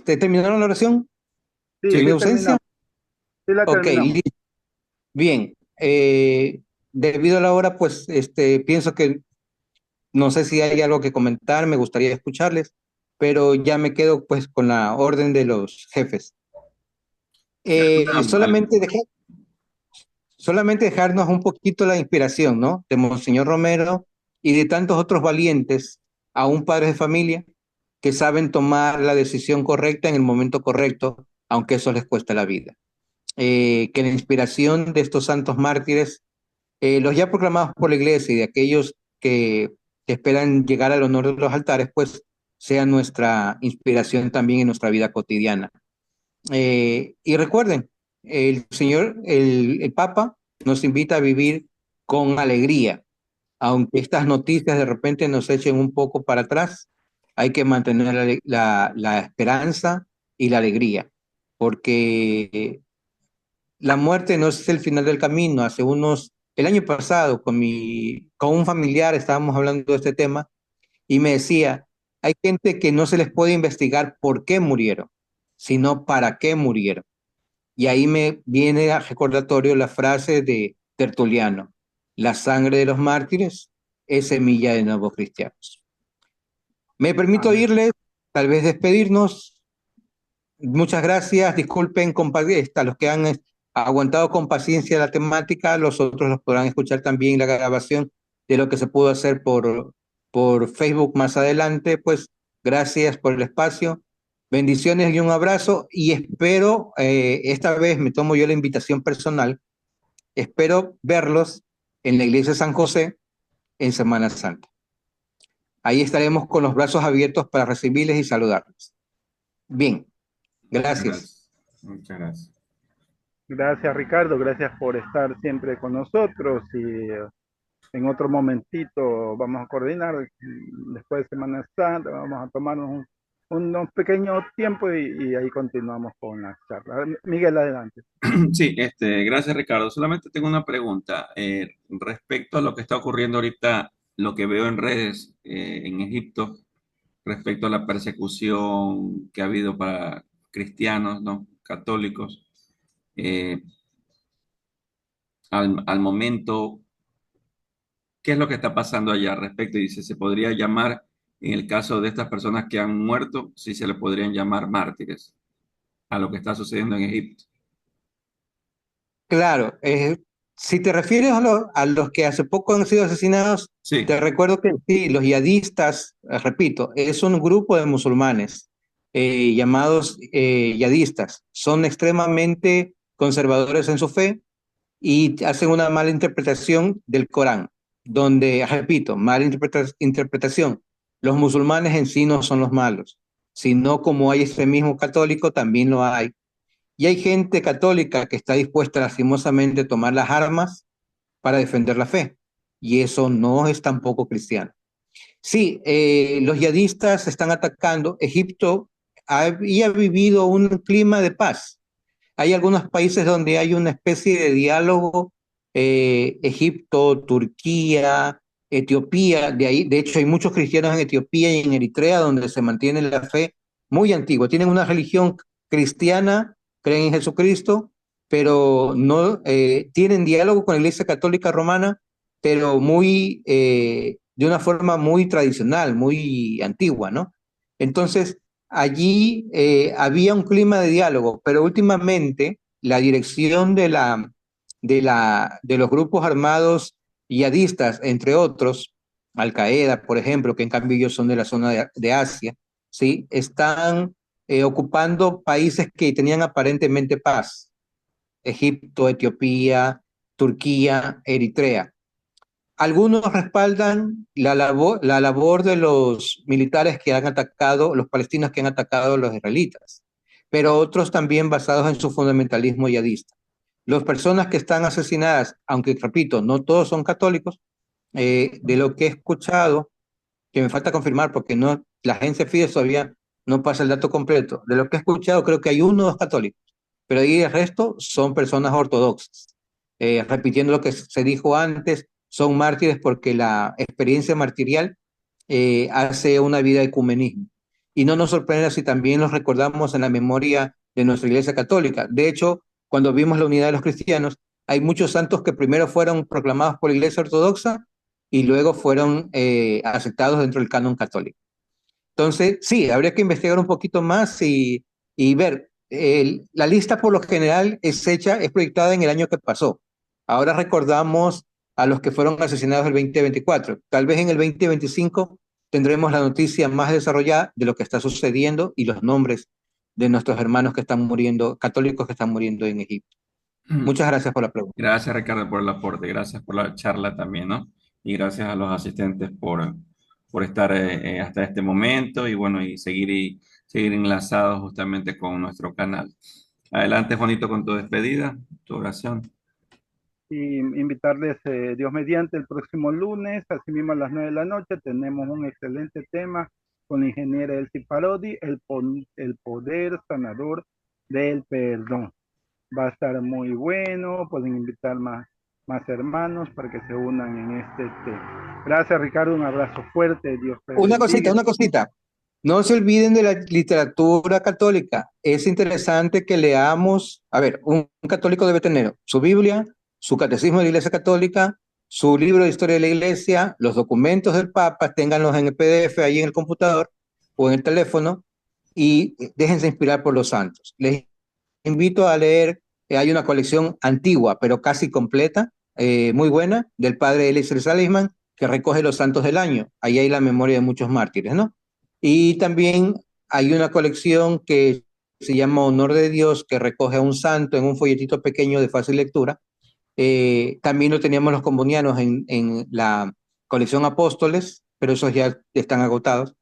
¿Terminaron la oración? Sí, ¿Sí, sí mi ausencia? terminamos. Sí la Ok, terminamos. listo. Bien. Debido a la hora, pues pienso que no sé si hay algo que comentar, me gustaría escucharles, pero ya me quedo pues con la orden de los jefes. Alguna- Solamente dejarnos un poquito la inspiración, ¿no? De Monseñor Romero y de tantos otros valientes, aún padres de familia, que saben tomar la decisión correcta en el momento correcto, aunque eso les cuesta la vida. Que la inspiración de estos santos mártires, los ya proclamados por la iglesia y de aquellos que esperan llegar al honor de los altares, pues sea nuestra inspiración también en nuestra vida cotidiana. Y recuerden, el Papa nos invita a vivir con alegría, aunque estas noticias de repente nos echen un poco para atrás, hay que mantener la esperanza y la alegría, porque la muerte no es el final del camino. El año pasado, con un familiar estábamos hablando de este tema y me decía, hay gente que no se les puede investigar por qué murieron, sino para qué murieron. Y ahí me viene a recordatorio la frase de Tertuliano: la sangre de los mártires es semilla de nuevos cristianos. Me permito Amén. irles, tal vez despedirnos. Muchas gracias, disculpen a los que han aguantado con paciencia la temática, los otros los podrán escuchar también la grabación de lo que se pudo hacer por Facebook más adelante. Pues gracias por el espacio, bendiciones y un abrazo, y espero, esta vez me tomo yo la invitación personal, espero verlos en la iglesia de San José en Semana Santa. Ahí estaremos con los brazos abiertos para recibirles y saludarles. Bien. Gracias. Muchas gracias. Gracias, Ricardo. Gracias por estar siempre con nosotros. Y en otro momentito vamos a coordinar. Después de Semana Santa, vamos a tomarnos unos pequeños tiempos y ahí continuamos con la charla. Miguel, adelante. Sí, gracias Ricardo. Solamente tengo una pregunta respecto a lo que está ocurriendo ahorita, lo que veo en redes en Egipto, respecto a la persecución que ha habido para cristianos, ¿no? Católicos. Eh, al momento, ¿qué es lo que está pasando allá al respecto? Dice, ¿se podría llamar, en el caso de estas personas que han muerto, si se le podrían llamar mártires a lo que está sucediendo en Egipto? Claro, si te refieres a los que hace poco han sido asesinados, Sí, te recuerdo que sí, los yadistas, repito, es un grupo de musulmanes llamados yadistas. Son extremadamente conservadores en su fe y hacen una mala interpretación del Corán, donde, repito, mala interpretación. Los musulmanes en sí no son los malos, sino como hay extremismo católico, también lo hay. Y hay gente católica que está dispuesta lastimosamente a tomar las armas para defender la fe. Y eso no es tampoco cristiano. Sí, los yadistas están atacando. Egipto había vivido un clima de paz. Hay algunos países donde hay una especie de diálogo, Egipto, Turquía, Etiopía. De hecho, hay muchos cristianos en Etiopía y en Eritrea donde se mantiene la fe muy antigua. Tienen una religión cristiana, creen en Jesucristo, pero no tienen diálogo con la Iglesia Católica Romana, pero de una forma muy tradicional, muy antigua, ¿no? Entonces, allí había un clima de diálogo, pero últimamente la dirección de los grupos armados yihadistas, entre otros, Al-Qaeda, por ejemplo, que en cambio ellos son de la zona de Asia, ¿sí? Están ocupando países que tenían aparentemente paz: Egipto, Etiopía, Turquía, Eritrea. Algunos respaldan la labor de los militares que han atacado, los palestinos que han atacado a los israelitas, pero otros también basados en su fundamentalismo yihadista. Las personas que están asesinadas, aunque repito, no todos son católicos, de lo que he escuchado, que me falta confirmar porque no, la agencia Fides todavía no pasa el dato completo, de lo que he escuchado creo que hay uno o dos católicos, pero ahí el resto son personas ortodoxas. Repitiendo lo que se dijo antes, son mártires porque la experiencia martirial hace una vida de ecumenismo. Y no nos sorprende si también los recordamos en la memoria de nuestra Iglesia Católica. De hecho, cuando vimos la unidad de los cristianos, hay muchos santos que primero fueron proclamados por la Iglesia Ortodoxa y luego fueron aceptados dentro del canon católico. Entonces, sí, habría que investigar un poquito más y ver. La lista por lo general es proyectada en el año que pasó. Ahora recordamos a los que fueron asesinados el 2024. Tal vez en el 2025 tendremos la noticia más desarrollada de lo que está sucediendo y los nombres de nuestros hermanos que están muriendo, católicos que están muriendo en Egipto. Muchas gracias por la pregunta. Gracias Ricardo por el aporte, gracias por la charla también, ¿no? y gracias a los asistentes por estar hasta este momento y bueno, seguir enlazados justamente con nuestro canal. Adelante, Juanito, con tu despedida, tu oración. Y invitarles, Dios mediante, el próximo lunes, así mismo a las 9 de la noche, tenemos un excelente tema con la ingeniera Elsie Parodi, el poder sanador del perdón. Va a estar muy bueno, pueden invitar más hermanos para que se unan en este tema. Gracias, Ricardo, un abrazo fuerte, Dios te bendiga. Una cosita. No se olviden de la literatura católica. Es interesante que leamos, a ver, un católico debe tener su Biblia, su catecismo de la Iglesia Católica, su libro de historia de la Iglesia, los documentos del Papa, ténganlos en el PDF ahí en el computador o en el teléfono y déjense inspirar por los santos. Les invito a leer, hay una colección antigua, pero casi completa, muy buena, del padre Eliezer Salisman, que recoge los santos del año. Ahí hay la memoria de muchos mártires, ¿no? Y también hay una colección que se llama Honor de Dios, que recoge a un santo en un folletito pequeño de fácil lectura. También lo teníamos los combonianos en la colección Apóstoles, pero esos ya están agotados.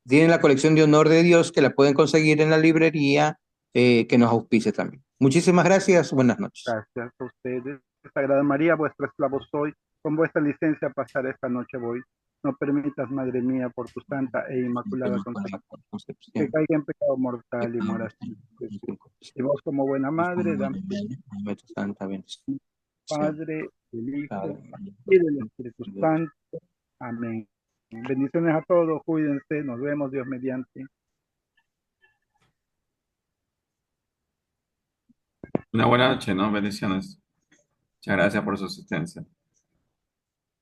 Tienen la colección de Honor de Dios, que la pueden conseguir en la librería que nos auspice también. Muchísimas gracias, buenas noches. Gracias a ustedes. Sagrada María, vuestra esclavo soy, con vuestra licencia pasar esta noche voy. No permitas, Madre mía, por tu santa e inmaculada concepción, que caiga en pecado mortal y muera sin Jesús. Y vos, como buena madre, dame Santa bendición. Padre, del Hijo y del Espíritu Santo. Amén. Bendiciones a todos, cuídense, nos vemos, Dios mediante. Una buena noche, ¿no? Bendiciones. Muchas gracias por su asistencia.